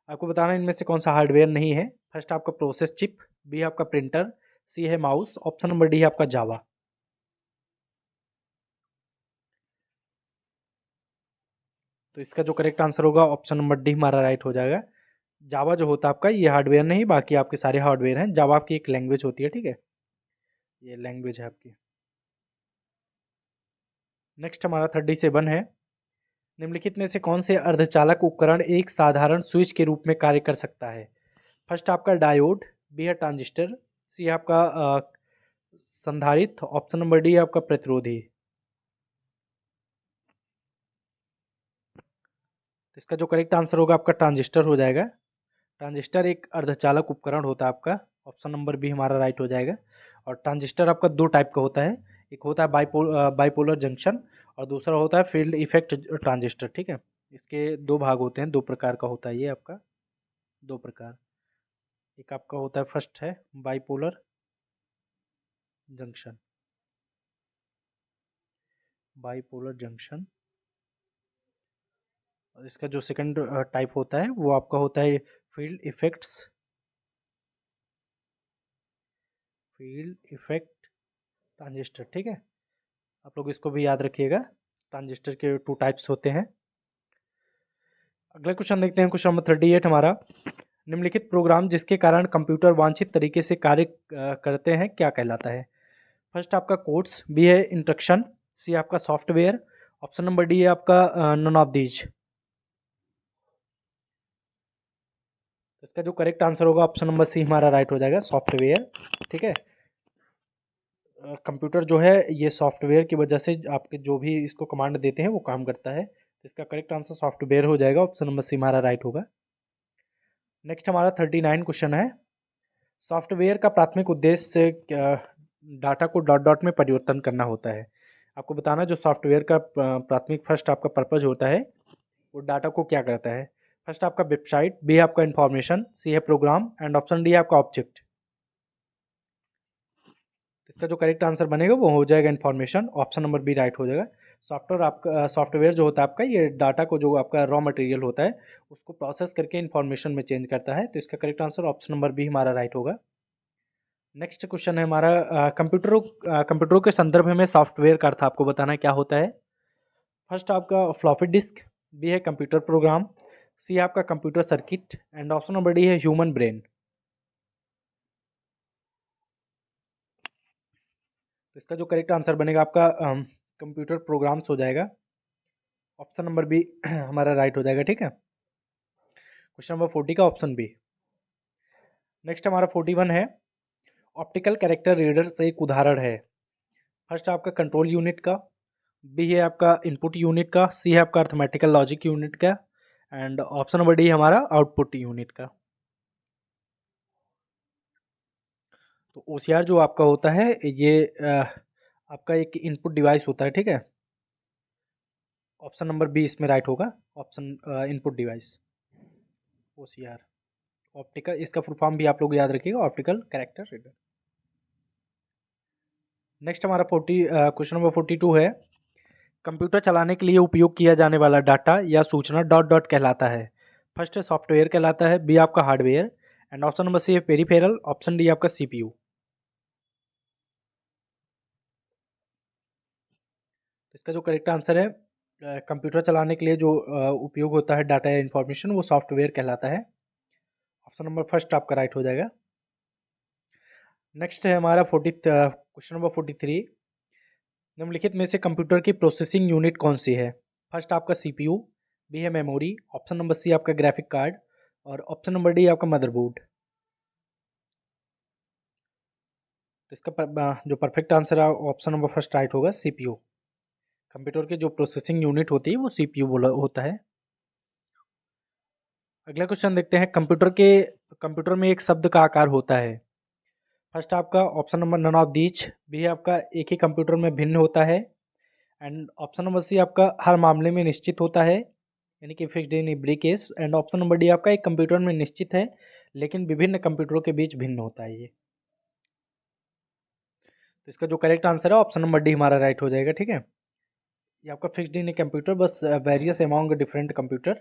आपको बताना है इनमें से कौन सा हार्डवेयर नहीं है। फर्स्ट आपका प्रोसेस चिप, बी है आपका प्रिंटर, सी है माउस, ऑप्शन नंबर डी है आपका जावा। तो इसका जो करेक्ट आंसर होगा ऑप्शन नंबर डी हमारा राइट हो जाएगा। जावा जो होता है आपका ये हार्डवेयर नहीं, बाकी आपके सारे हार्डवेयर हैं। जावा आपकी एक लैंग्वेज होती है, ठीक है, ये लैंग्वेज है आपकी। नेक्स्ट हमारा 37 है, निम्नलिखित में से कौन से अर्धचालक उपकरण एक साधारण स्विच के रूप में कार्य कर सकता है। फर्स्ट आपका डायोड, बी है ट्रांजिस्टर, सी है आपका संधारित्र, ऑप्शन नंबर डी है आपका प्रतिरोधी। इसका जो करेक्ट आंसर होगा आपका ट्रांजिस्टर हो जाएगा। ट्रांजिस्टर एक अर्धचालक उपकरण होता है आपका, ऑप्शन नंबर बी हमारा राइट हो जाएगा। और ट्रांजिस्टर आपका दो टाइप का होता है, एक होता है बाइपोलर जंक्शन और दूसरा होता है फील्ड इफेक्ट ट्रांजिस्टर, ठीक है। इसके दो भाग होते हैं, दो प्रकार का होता है ये आपका, दो प्रकार। एक आपका होता है, फर्स्ट है बाइपोलर जंक्शन, बाइपोलर जंक्शन। और इसका जो सेकंड टाइप होता है वो आपका होता है फील्ड इफेक्ट ट्रांजिस्टर, ठीक है। आप लोग इसको भी याद रखिएगा, ट्रांजिस्टर के टू टाइप्स होते हैं। अगला क्वेश्चन देखते हैं, क्वेश्चन नंबर 38 हमारा। निम्नलिखित प्रोग्राम जिसके कारण कंप्यूटर वांछित तरीके से कार्य करते हैं क्या कहलाता है? फर्स्ट आपका कोड्स, बी है इंस्ट्रक्शन, सी आपका सॉफ्टवेयर, ऑप्शन नंबर डी है आपका नन ऑफ दीज। इसका जो करेक्ट आंसर होगा ऑप्शन नंबर सी हमारा राइट हो जाएगा, सॉफ्टवेयर, ठीक है। कंप्यूटर जो है ये सॉफ्टवेयर की वजह से आपके जो भी इसको कमांड देते हैं वो काम करता है। तो इसका करेक्ट आंसर सॉफ्टवेयर हो जाएगा, ऑप्शन नंबर सी हमारा राइट होगा। नेक्स्ट हमारा 39 क्वेश्चन है। सॉफ्टवेयर का प्राथमिक उद्देश्य डाटा को डॉट डॉट में परिवर्तन करना होता है। आपको बताना जो सॉफ्टवेयर का प्राथमिक फर्स्ट आपका पर्पज होता है वो डाटा को क्या करता है। फर्स्ट आपका वेबसाइट, बी है आपका इंफॉर्मेशन, सी है प्रोग्राम एंड ऑप्शन डी है आपका ऑब्जेक्ट। इसका जो करेक्ट आंसर बनेगा वो हो जाएगा information, option number B right हो जाएगा। सॉफ्टवेयर जो होता है आपका ये डाटा को जो आपका रॉ मटेरियल होता है उसको प्रोसेस करके इन्फॉर्मेशन में चेंज करता है। तो इसका correct answer option number B हमारा राइट होगा। नेक्स्ट क्वेश्चन है हमारा, कंप्यूटरों के संदर्भ में सॉफ्टवेयर का अर्थ आपको बताना है क्या होता है। फर्स्ट आपका फ्लॉपी डिस्क, बी है कंप्यूटर प्रोग्राम, सी है आपका computer circuit and option number D है ह्यूमन ब्रेन। तो इसका जो करेक्ट आंसर बनेगा आपका कंप्यूटर प्रोग्राम्स हो जाएगा, ऑप्शन नंबर बी हमारा राइट हो जाएगा, ठीक है। क्वेश्चन नंबर 40 का ऑप्शन बी। नेक्स्ट हमारा 41 है, ऑप्टिकल कैरेक्टर रीडर से एक उदाहरण है। फर्स्ट आपका कंट्रोल यूनिट का, बी है आपका इनपुट यूनिट का, सी है आपका अर्थमेटिकल लॉजिक यूनिट का एंड ऑप्शन नंबर डी हमारा आउटपुट यूनिट का। तो ओसीआर जो आपका होता है ये आपका एक इनपुट डिवाइस होता है, ठीक है। ऑप्शन नंबर बी इसमें राइट होगा, option input device OCR, optical, इसका फुल फॉर्म भी आप लोग याद रखिएगा, ऑप्टिकल कैरेक्टर रीडर। नेक्स्ट हमारा क्वेश्चन नंबर 42 है, कंप्यूटर चलाने के लिए उपयोग किया जाने वाला डाटा या सूचना डॉट डॉट कहलाता है। फर्स्ट है सॉफ्टवेयर कहलाता है, बी आपका hardware and option number C है पेरिफेरल, ऑप्शन डी आपका सीपीयू। तो इसका जो करेक्ट आंसर है कंप्यूटर चलाने के लिए जो उपयोग होता है डाटा या इंफॉर्मेशन वो सॉफ्टवेयर कहलाता है, ऑप्शन नंबर फर्स्ट आपका राइट हो जाएगा। नेक्स्ट है हमारा क्वेश्चन नंबर 43, निम्नलिखित में से कंप्यूटर की प्रोसेसिंग यूनिट कौन सी है। फर्स्ट आपका सीपीयू, बी है मेमोरी, ऑप्शन नंबर सी आपका ग्राफिक कार्ड और ऑप्शन नंबर डी आपका मदरबोर्ड। तो इसका जो परफेक्ट आंसर है ऑप्शन नंबर फर्स्ट राइट होगा, सीपीयू। कंप्यूटर की जो प्रोसेसिंग यूनिट होती है वो सीपीयू बोला होता है। अगला क्वेश्चन देखते हैं, कंप्यूटर में एक शब्द का आकार होता है। फर्स्ट आपका option number none of these, B है आपका एक ही कंप्यूटर में भिन्न होता है एंड ऑप्शन नंबर सी आपका हर मामले में निश्चित होता है, यानी कि fixed in every case and option number D आपका एक कंप्यूटर में निश्चित है लेकिन विभिन्न कंप्यूटरों के बीच भिन्न होता है ये। तो इसका जो करेक्ट आंसर है ऑप्शन नंबर डी हमारा राइट हो जाएगा, ठीक है। ये आपका फिक्स्ड इन ए कंप्यूटर बस वेरियस अमॉन्ग डिफरेंट कंप्यूटर,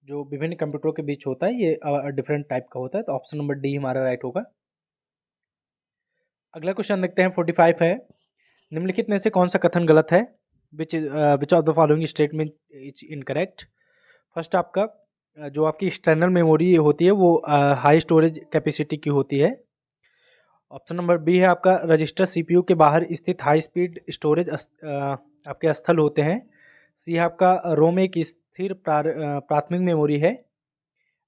जो विभिन्न कंप्यूटरों के बीच होता है ये डिफरेंट टाइप का होता है। तो ऑप्शन नंबर डी हमारा राइट होगा। अगला क्वेश्चन देखते हैं 45 है, निम्नलिखित में से कौन सा कथन गलत है, which of the following statement is incorrect. First आपका जो आपकी एक्सटर्नल मेमोरी होती है वो हाई स्टोरेज कैपेसिटी की होती है। ऑप्शन नंबर बी है आपका रजिस्टर सीपीयू के बाहर स्थित हाई स्पीड स्टोरेज आपके स्थल होते हैं। सी है आपका रोम एक स्थिर प्राथमिक मेमोरी है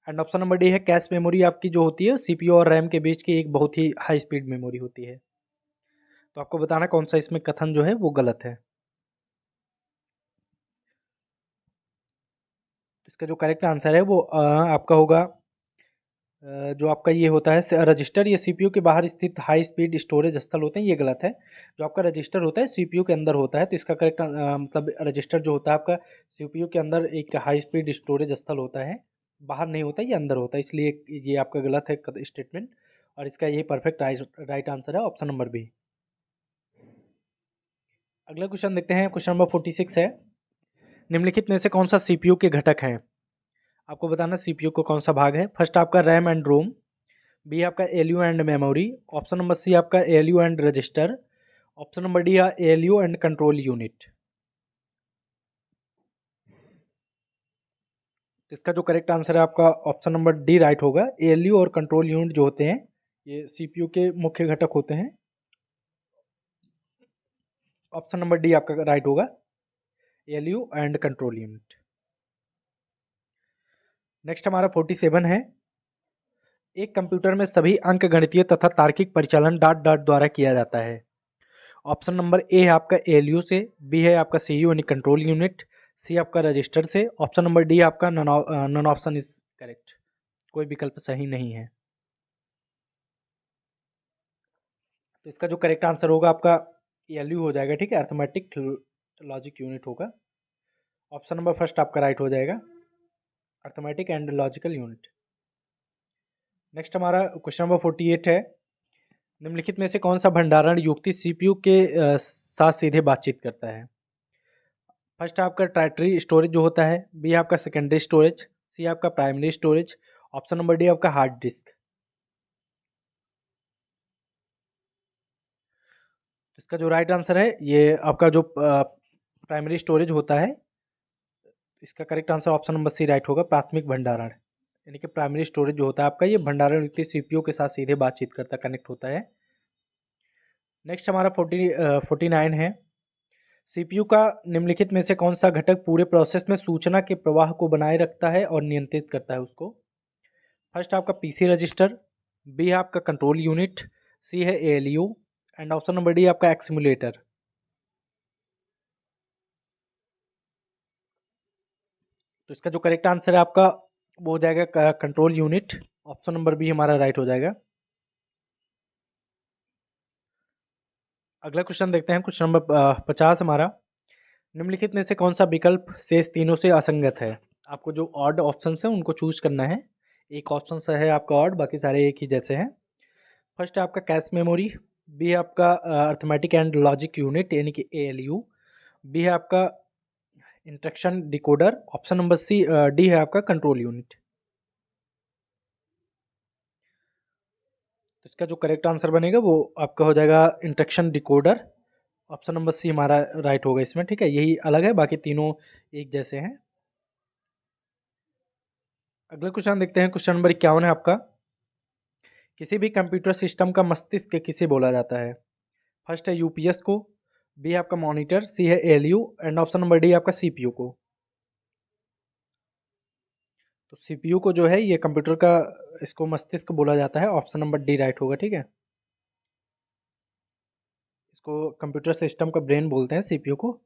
एंड ऑप्शन नंबर डी है कैश मेमोरी आपकी जो होती है सीपीयू और रैम के बीच की एक बहुत ही हाई स्पीड मेमोरी होती है। तो आपको बताना कौन सा इसमें कथन जो है वो गलत है। इसका जो करेक्ट आंसर है वो आपका होगा जो आपका ये होता है रजिस्टर, ये सीपीयू के बाहर स्थित हाई स्पीड स्टोरेज स्थल होते हैं, ये गलत है। जो आपका रजिस्टर होता है सीपीयू के अंदर होता है, तो इसका करेक्ट मतलब रजिस्टर जो होता है आपका सीपीयू के अंदर एक हाई स्पीड स्टोरेज स्थल होता है, बाहर नहीं होता, ये अंदर होता है, इसलिए ये आपका गलत है स्टेटमेंट। और इसका यही परफेक्ट राइट आंसर है ऑप्शन नंबर बी। अगला क्वेश्चन देखते हैं, क्वेश्चन नंबर 46 है, निम्नलिखित में से कौन सा सीपीयू के घटक हैं? आपको बताना सीपीयू को कौन सा भाग है। फर्स्ट आपका रैम एंड रोम, बी आपका ALU and memory, option number C आपका ALU and register, option number D ALU and control unit. तो इसका जो करेक्ट आंसर है आपका ऑप्शन नंबर डी राइट होगा। एलयू और कंट्रोल यूनिट जो होते हैं ये सीपीयू के मुख्य घटक होते हैं। ऑप्शन नंबर डी आपका राइट होगा, ALU and control unit. Next हमारा 47 है, एक कंप्यूटर में सभी अंक गणितीय तथा तार्किक परिचालन डॉट डॉट द्वारा किया जाता है। ऑप्शन नंबर ए है आपका एलयू से, बी है आपका सीयू यानी कंट्रोल यूनिट, सी आपका रजिस्टर से, ऑप्शन नंबर डी आपका नॉन ऑप्शन इज करेक्ट, कोई विकल्प सही नहीं है। तो इसका जो करेक्ट आंसर होगा आपका एलयू हो जाएगा, ठीक है, अर्थमेटिक लॉजिक यूनिट होगा। ऑप्शन नंबर फर्स्ट आपका राइट हो जाएगा, arithmetic and logical unit. Next हमारा क्वेश्चन नंबर 48 है, निम्नलिखित में से कौन सा भंडारण युक्ति सीपीयू के साथ सीधे बातचीत करता है? फर्स्ट आपका टर्टियरी स्टोरेज जो होता है, बी आपका सेकेंडरी स्टोरेज, सी आपका primary storage, option number D आपका हार्ड डिस्क। तो इसका जो राइट आंसर है ये आपका जो प्राइमरी स्टोरेज होता है, इसका correct answer option number C right होगा, प्राथमिक भंडारण। यानी कि प्राइमरी स्टोरेज जो होता है आपका ये भंडारण युक्ति सीपीयू के साथ सीधे बातचीत करता कनेक्ट होता है। नेक्स्ट हमारा 49 है, सीपीयू का निम्नलिखित में से कौन सा घटक पूरे प्रोसेस में सूचना के प्रवाह को बनाए रखता है और नियंत्रित करता है उसको? फर्स्ट आपका पीसी रजिस्टर, बी है आपका कंट्रोल यूनिट, सी है ALU and option number D आपका एक्सीमुलेटर। तो इसका जो करेक्ट आंसर है आपका वो हो जाएगा control unit, option number B हमारा राइट हो जाएगा। अगला क्वेश्चन देखते हैं, क्वेश्चन नंबर 50 हमारा, निम्नलिखित में से कौन सा विकल्प शेष तीनों से असंगत है? आपको जो ऑड ऑप्शन है उनको चूज करना है। एक ऑप्शन है आपका ऑड, बाकी सारे एक ही जैसे हैं। फर्स्ट है आपका कैश मेमोरी, बी है आपका अर्थमेटिक एंड लॉजिक यूनिट यानी कि एएलयू, बी है आपका instruction decoder, option number C D है आपका कंट्रोल यूनिट। तो इसका जो करेक्ट आंसर बनेगा वो आपका हो जाएगा instruction decoder, option number C हमारा राइट होगा इसमें, ठीक है, यही अलग है, बाकी तीनों एक जैसे हैं। अगला क्वेश्चन देखते हैं, क्वेश्चन नंबर 51 है आपका, किसी भी कंप्यूटर सिस्टम का मस्तिष्क किसे बोला जाता है? फर्स्ट है यूपीएस को, बी है आपका मॉनिटर, सी है ALU and option number D आपका सीपीयू को। तो सीपीयू को जो है ये कंप्यूटर का इसको मस्तिष्क बोला जाता है, ऑप्शन नंबर डी राइट होगा, ठीक है, इसको कंप्यूटर सिस्टम का ब्रेन बोलते हैं सीपीयू को।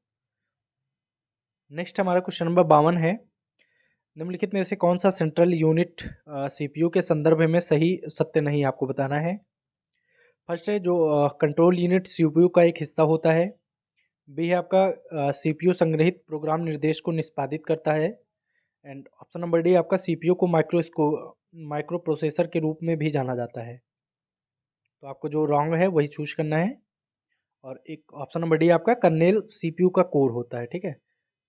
नेक्स्ट हमारा क्वेश्चन नंबर 52 है, निम्नलिखित में से कौन सा सेंट्रल यूनिट सीपीयू के संदर्भ में सही सत्य नहीं आपको बताना है। फर्स्ट है जो कंट्रोल यूनिट सीपीयू का एक हिस्सा होता है, बी है आपका सीपीयू संग्रहित प्रोग्राम निर्देश को निष्पादित करता है एंड ऑप्शन नंबर डी आपका सीपीयू को माइक्रो प्रोसेसर के रूप में भी जाना जाता है। तो आपको जो रॉन्ग है वही चूज करना है। और एक ऑप्शन नंबर डी आपका कर्नेल सीपीयू का कोर होता है, ठीक है,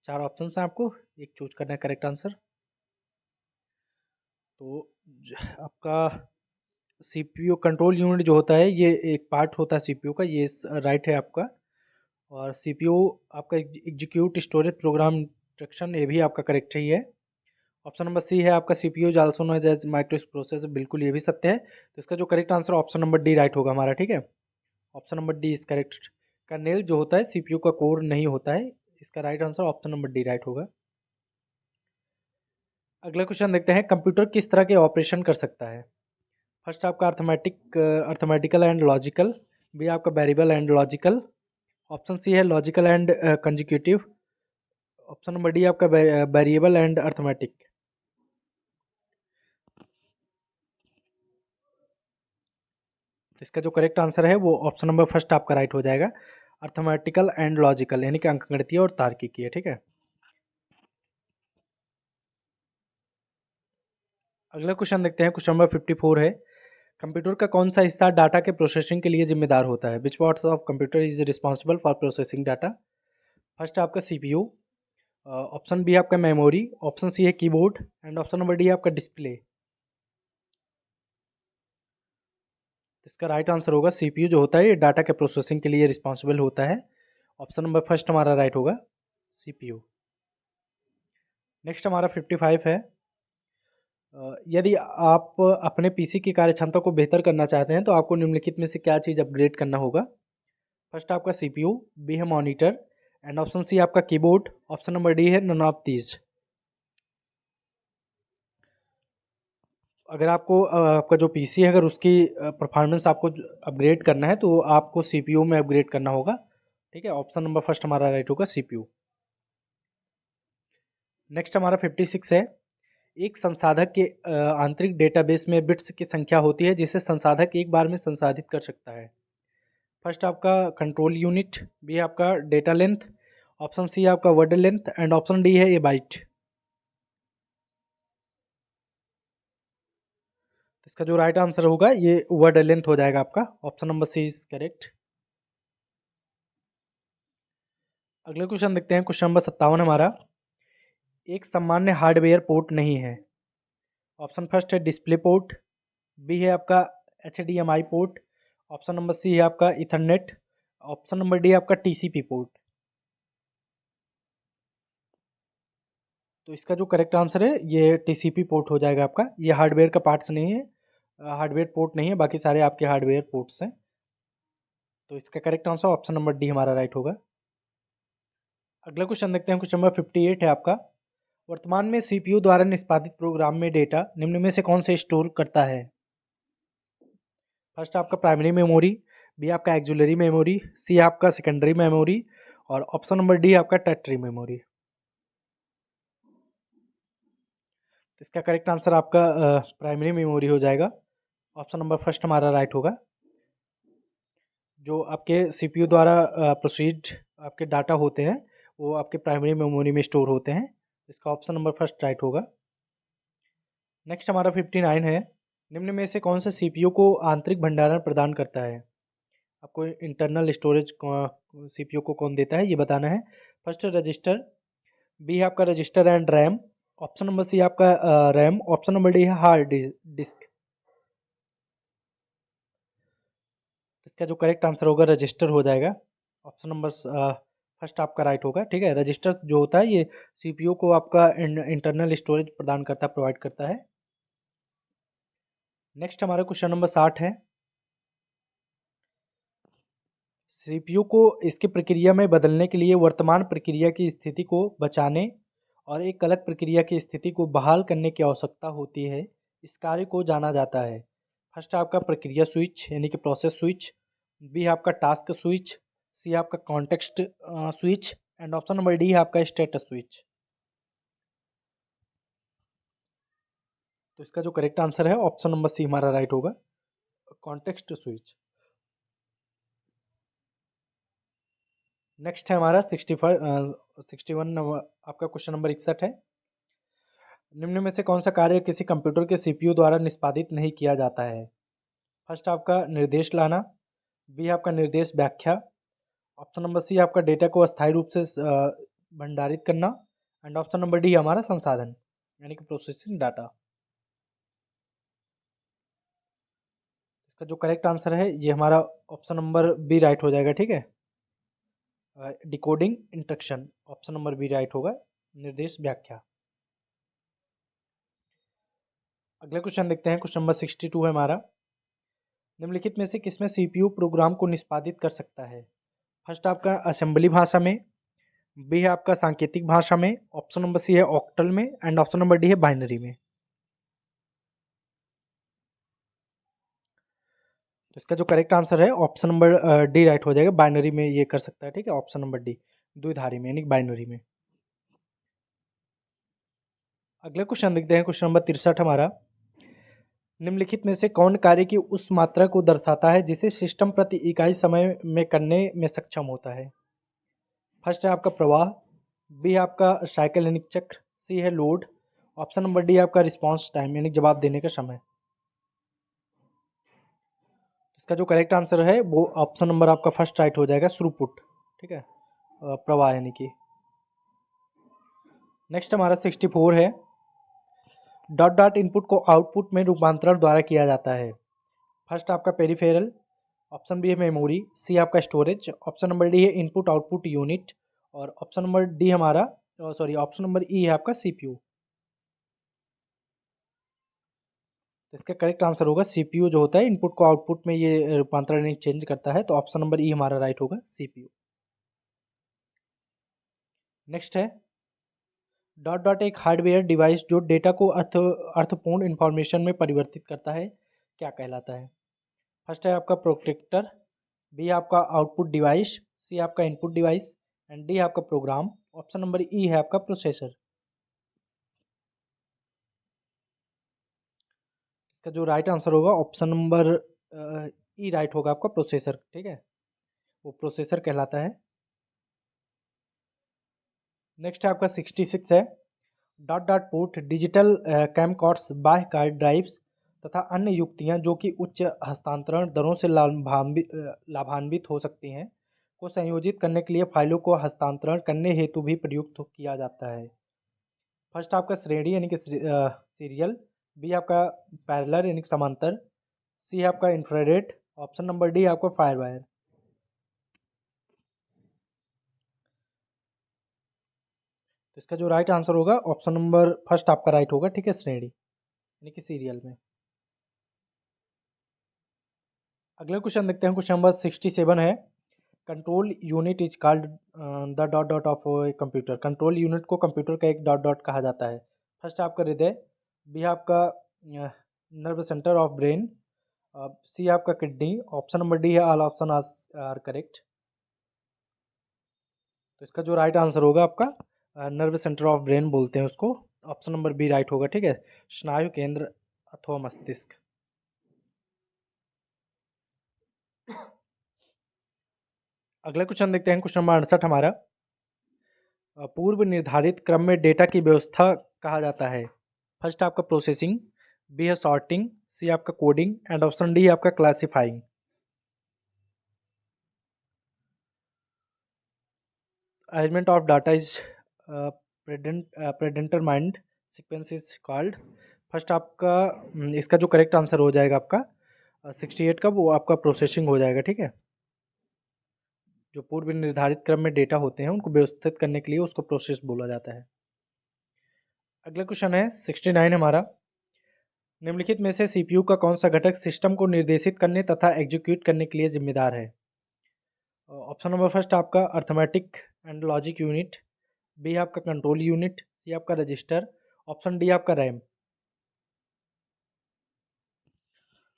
चार ऑप्शन हैं, आपको एक चूज करना है करेक्ट आंसर। तो आपका सीपीयू कंट्रोल यूनिट जो होता है ये एक पार्ट होता है सीपीयू का, ये राइट है आपका। और सीपीयू आपका एग्जीक्यूट स्टोरेज प्रोग्राम इंस्ट्रक्शन, ये भी आपका करेक्ट ही है। ऑप्शन नंबर सी है आपका CPU also known as microprocessor, बिल्कुल ये भी सत्य है। तो इसका जो correct answer option number D right होगा हमारा, ठीक है, option number D is correct. Kernel जो होता है सीपीयू का कोर नहीं होता है, इसका right answer option number D right होगा। अगला क्वेश्चन देखते हैं, कंप्यूटर किस तरह के ऑपरेशन कर सकता है? फर्स्ट आपका अर्थमेटिकल एंड लॉजिकल, बी आपका variable and logical, option C है logical and conjunctive, option number D आपका वेरिएबल एंड अर्थमेटिक। तो इसका जो करेक्ट आंसर है वो ऑप्शन नंबर फर्स्ट आपका राइट हो जाएगा, अर्थमेटिकल एंड लॉजिकल, यानी कि अंकगणितीय और तार्किकीय। ठीक है, अगला क्वेश्चन देखते हैं। क्वेश्चन नंबर 54 है, कंप्यूटर का कौन सा हिस्सा डाटा के प्रोसेसिंग के लिए जिम्मेदार होता है? Which parts of computer is responsible for processing data? First आपका सीपीयू, ऑप्शन बी आपका मेमोरी, ऑप्शन सी है keyboard and option number D आपका डिस्प्ले। इसका राइट आंसर होगा सीपीयू जो होता है ये डाटा के प्रोसेसिंग के लिए रिस्पॉन्सिबल होता है। ऑप्शन नंबर फर्स्ट हमारा राइट होगा, सीपीयू। नेक्स्ट हमारा 55 है, यदि आप अपने पीसी की कार्यक्षमता को बेहतर करना चाहते हैं तो आपको निम्नलिखित में से क्या चीज़ अपग्रेड करना होगा? फर्स्ट आपका सीपीयू, बी है मॉनिटर एंड ऑप्शन सी आपका कीबोर्ड, ऑप्शन नंबर डी है नन ऑफ दीज। अगर आपको आपका जो पीसी है अगर उसकी परफॉर्मेंस आपको अपग्रेड करना है तो आपको सीपीयू में अपग्रेड करना होगा। ठीक है, ऑप्शन नंबर फर्स्ट हमारा राइट होगा, सीपीयू। नेक्स्ट हमारा 56 है, एक संसाधक के आंतरिक डेटाबेस में बिट्स की संख्या होती है जिसे संसाधक एक बार में संसाधित कर सकता है। फर्स्ट आपका कंट्रोल यूनिट, बी आपका डेटा लेंथ, ऑप्शन सी आपका word length and option D है ए बाइट। तो इसका जो राइट आंसर होगा ये वर्ड लेंथ हो जाएगा आपका, option number C is correct. अगले क्वेश्चन देखते हैं। क्वेश्चन नंबर 57 हमारा, एक सामान्य हार्डवेयर पोर्ट नहीं है। ऑप्शन फर्स्ट है डिस्प्ले पोर्ट, बी है आपका HDMI port, option number C है आपका इथरनेट, ऑप्शन नंबर डी आपका TCP पोर्ट। तो इसका जो करेक्ट आंसर है ये TCP पोर्ट हो जाएगा आपका, ये हार्डवेयर का पार्ट्स नहीं है, हार्डवेयर पोर्ट नहीं है, बाकी सारे आपके हार्डवेयर पोर्ट्स हैं। तो इसका correct answer option number D हमारा राइट होगा। अगला क्वेश्चन देखते हैं। क्वेश्चन नंबर 58 है आपका, वर्तमान में CPU द्वारा निष्पादित प्रोग्राम में डेटा निम्न में से कौन से स्टोर करता है? फर्स्ट आपका प्राइमरी मेमोरी, बी आपका एक्जुलरी मेमोरी, सी आपका सेकेंडरी मेमोरी और ऑप्शन नंबर डी आपका टर्टरी मेमोरी। तो इसका करेक्ट आंसर आपका प्राइमरी मेमोरी हो जाएगा, ऑप्शन नंबर फर्स्ट हमारा राइट होगा। जो आपके CPU द्वारा प्रोसीड आपके डाटा होते हैं वो आपके प्राइमरी मेमोरी में स्टोर होते हैं, इसका ऑप्शन नंबर फर्स्ट राइट होगा। नेक्स्ट हमारा 59 है, निम्न में से कौन सा CPU को आंतरिक भंडारण प्रदान करता है? आपको इंटरनल स्टोरेज CPU को कौन देता है ये बताना है। फर्स्ट रजिस्टर, बी है आपका register and RAM, option number C आपका रैम, ऑप्शन नंबर डी है हार्ड डिस्क। इसका जो करेक्ट आंसर होगा रजिस्टर हो जाएगा, ऑप्शन नंबर फर्स्ट आपका राइट होगा। ठीक है, रजिस्टर जो होता है ये CPU को आपका इंटरनल स्टोरेज प्रदान करता है, प्रोवाइड करता है। नेक्स्ट हमारा क्वेश्चन नंबर 60 है, CPU को इसकी प्रक्रिया में बदलने के लिए वर्तमान प्रक्रिया की स्थिति को बचाने और एक अलग प्रक्रिया की स्थिति को बहाल करने की आवश्यकता होती है। इस कार्य को जाना जाता है। फर्स्ट आपका प्रक्रिया स्विच यानी कि प्रोसेस स्विच, बी आपका टास्क स्विच, सी आपका context switch and option number D आपका स्टेटस स्विच। तो इसका जो करेक्ट आंसर है ऑप्शन नंबर सी हमारा राइट होगा, कॉन्टेक्स्ट स्विच। नेक्स्ट है हमारा 61 आपका क्वेश्चन नंबर 61 है, निम्न में से कौन सा कार्य किसी कंप्यूटर के CPU द्वारा निष्पादित नहीं किया जाता है? फर्स्ट आपका निर्देश लाना, बी आपका निर्देश व्याख्या, ऑप्शन नंबर सी आपका डेटा को अस्थायी रूप से भंडारित करना एंड ऑप्शन नंबर डी हमारा संसाधन यानी कि प्रोसेसिंग डाटा। इसका जो करेक्ट आंसर है ये हमारा ऑप्शन नंबर बी राइट हो जाएगा। ठीक है, decoding instruction, option number B right होगा, निर्देश व्याख्या। अगला क्वेश्चन देखते हैं। क्वेश्चन नंबर 62 है हमारा, निम्नलिखित में से किसमें CPU प्रोग्राम को निष्पादित कर सकता है? फर्स्ट आपका असेंबली भाषा में, बी है आपका सांकेतिक भाषा में, ऑप्शन नंबर सी है ऑक्टल में एंड ऑप्शन नंबर डी है बाइनरी में। तो इसका जो करेक्ट आंसर है ऑप्शन नंबर डी राइट हो जाएगा, बाइनरी में ये कर सकता है। ठीक है, ऑप्शन नंबर डी द्विधारी में यानी बाइनरी में। अगला क्वेश्चन देखते हैं। क्वेश्चन नंबर 63 हमारा, निम्नलिखित में से कौन कार्य की उस मात्रा को दर्शाता है जिसे सिस्टम प्रति इकाई समय में करने में सक्षम होता है? फर्स्ट है आपका प्रवाह, बी आपका साइकिल यानी चक्र, सी है लोड, ऑप्शन नंबर डी आपका रिस्पांस टाइम यानी जवाब देने का समय। इसका जो करेक्ट आंसर है वो ऑप्शन नंबर आपका फर्स्ट राइट हो जाएगा, थ्रूपुट। ठीक है, प्रवाह यानी कि। नेक्स्ट हमारा 64 है, डॉट डॉट इनपुट को आउटपुट में रूपांतरण द्वारा किया जाता है। फर्स्ट आपका पेरिफेरल, ऑप्शन बी है मेमोरी, सी आपका स्टोरेज, ऑप्शन नंबर डी है इनपुट आउटपुट यूनिट, और ऑप्शन नंबर डी हमारा ऑप्शन नंबर ई है आपका सीपीयू। तो इसका करेक्ट आंसर होगा सीपीयू जो होता है इनपुट को आउटपुट में ये रूपांतरण चेंज करता है, तो ऑप्शन नंबर ई हमारा राइट होगा, सीपीयू। नेक्स्ट है, डॉट डॉट एक हार्डवेयर डिवाइस जो डेटा को अर्थपूर्ण इंफॉर्मेशन में परिवर्तित करता है, क्या कहलाता है? फर्स्ट है आपका प्रोटेक्टर, बी आपका आउटपुट डिवाइस, सी आपका इनपुट डिवाइस, एंड डी आपका प्रोग्राम, ऑप्शन नंबर ई है आपका प्रोसेसर। इसका जो राइट आंसर होगा ऑप्शन नंबर ई राइट होगा आपका, प्रोसेसर। ठीक है, वो प्रोसेसर कहलाता है। नेक्स्ट है आपका 66 है, डॉट डॉट पोर्ट डिजिटल कैमकॉर्ड्स बाह्य कार्ड ड्राइव्स तथा अन्य युक्तियां जो कि उच्च हस्तांतरण दरों से लाभान्वित हो सकती हैं को संयोजित करने के लिए फाइलों को हस्तांतरण करने हेतु भी प्रयुक्त किया जाता है। फर्स्ट आपका श्रेणी यानी कि सीरियल, बी आपका पैरेलल यानी कि समांतर, सी है आपका इंफ्रारेड, ऑप्शन नंबर डी आपका फायरवायर। तो इसका जो राइट आंसर होगा ऑप्शन नंबर फर्स्ट आपका राइट होगा। ठीक है, श्रेणी यानी कि सीरियल में। अगला क्वेश्चन देखते हैं, क्वेश्चन नंबर 67 है, control unit is called the dot dot of computer. Control unit को कंप्यूटर का एक डॉट डॉट कहा जाता है। फर्स्ट आपका हृदय, बी आपका नर्व सेंटर ऑफ ब्रेन, सी आपका किडनी, ऑप्शन नंबर डी है ऑल ऑप्शन आर करेक्ट। तो इसका जो राइट आंसर होगा आपका नर्व सेंटर ऑफ ब्रेन बोलते हैं उसको, ऑप्शन नंबर बी राइट होगा। ठीक है, स्नायु केंद्र अथवा मस्तिष्क। अगला क्वेश्चन देखते हैं, क्वेश्चन नंबर 68 हमारा, पूर्व निर्धारित क्रम में डेटा की व्यवस्था कहा जाता है। फर्स्ट आपका प्रोसेसिंग, बी है सॉर्टिंग, सी आपका कोडिंग, एंड ऑप्शन डी आपका classifying. Arrangement of data is predetermined sequence is called. First आपका इसका जो करेक्ट आंसर हो जाएगा आपका 68 का, वो आपका प्रोसेसिंग हो जाएगा। ठीक है, जो पूर्व निर्धारित क्रम में डेटा होते हैं उनको व्यवस्थित करने के लिए उसको प्रोसेस बोला जाता है। अगला क्वेश्चन है 69 हमारा, निम्नलिखित में से सीपीयू का कौन सा घटक सिस्टम को निर्देशित करने तथा एग्जीक्यूट करने के लिए जिम्मेदार है? ऑप्शन नंबर फर्स्ट आपका arithmetic and logic unit, B आपका कंट्रोल यूनिट, सी आपका रजिस्टर, ऑप्शन डी आपका रैम।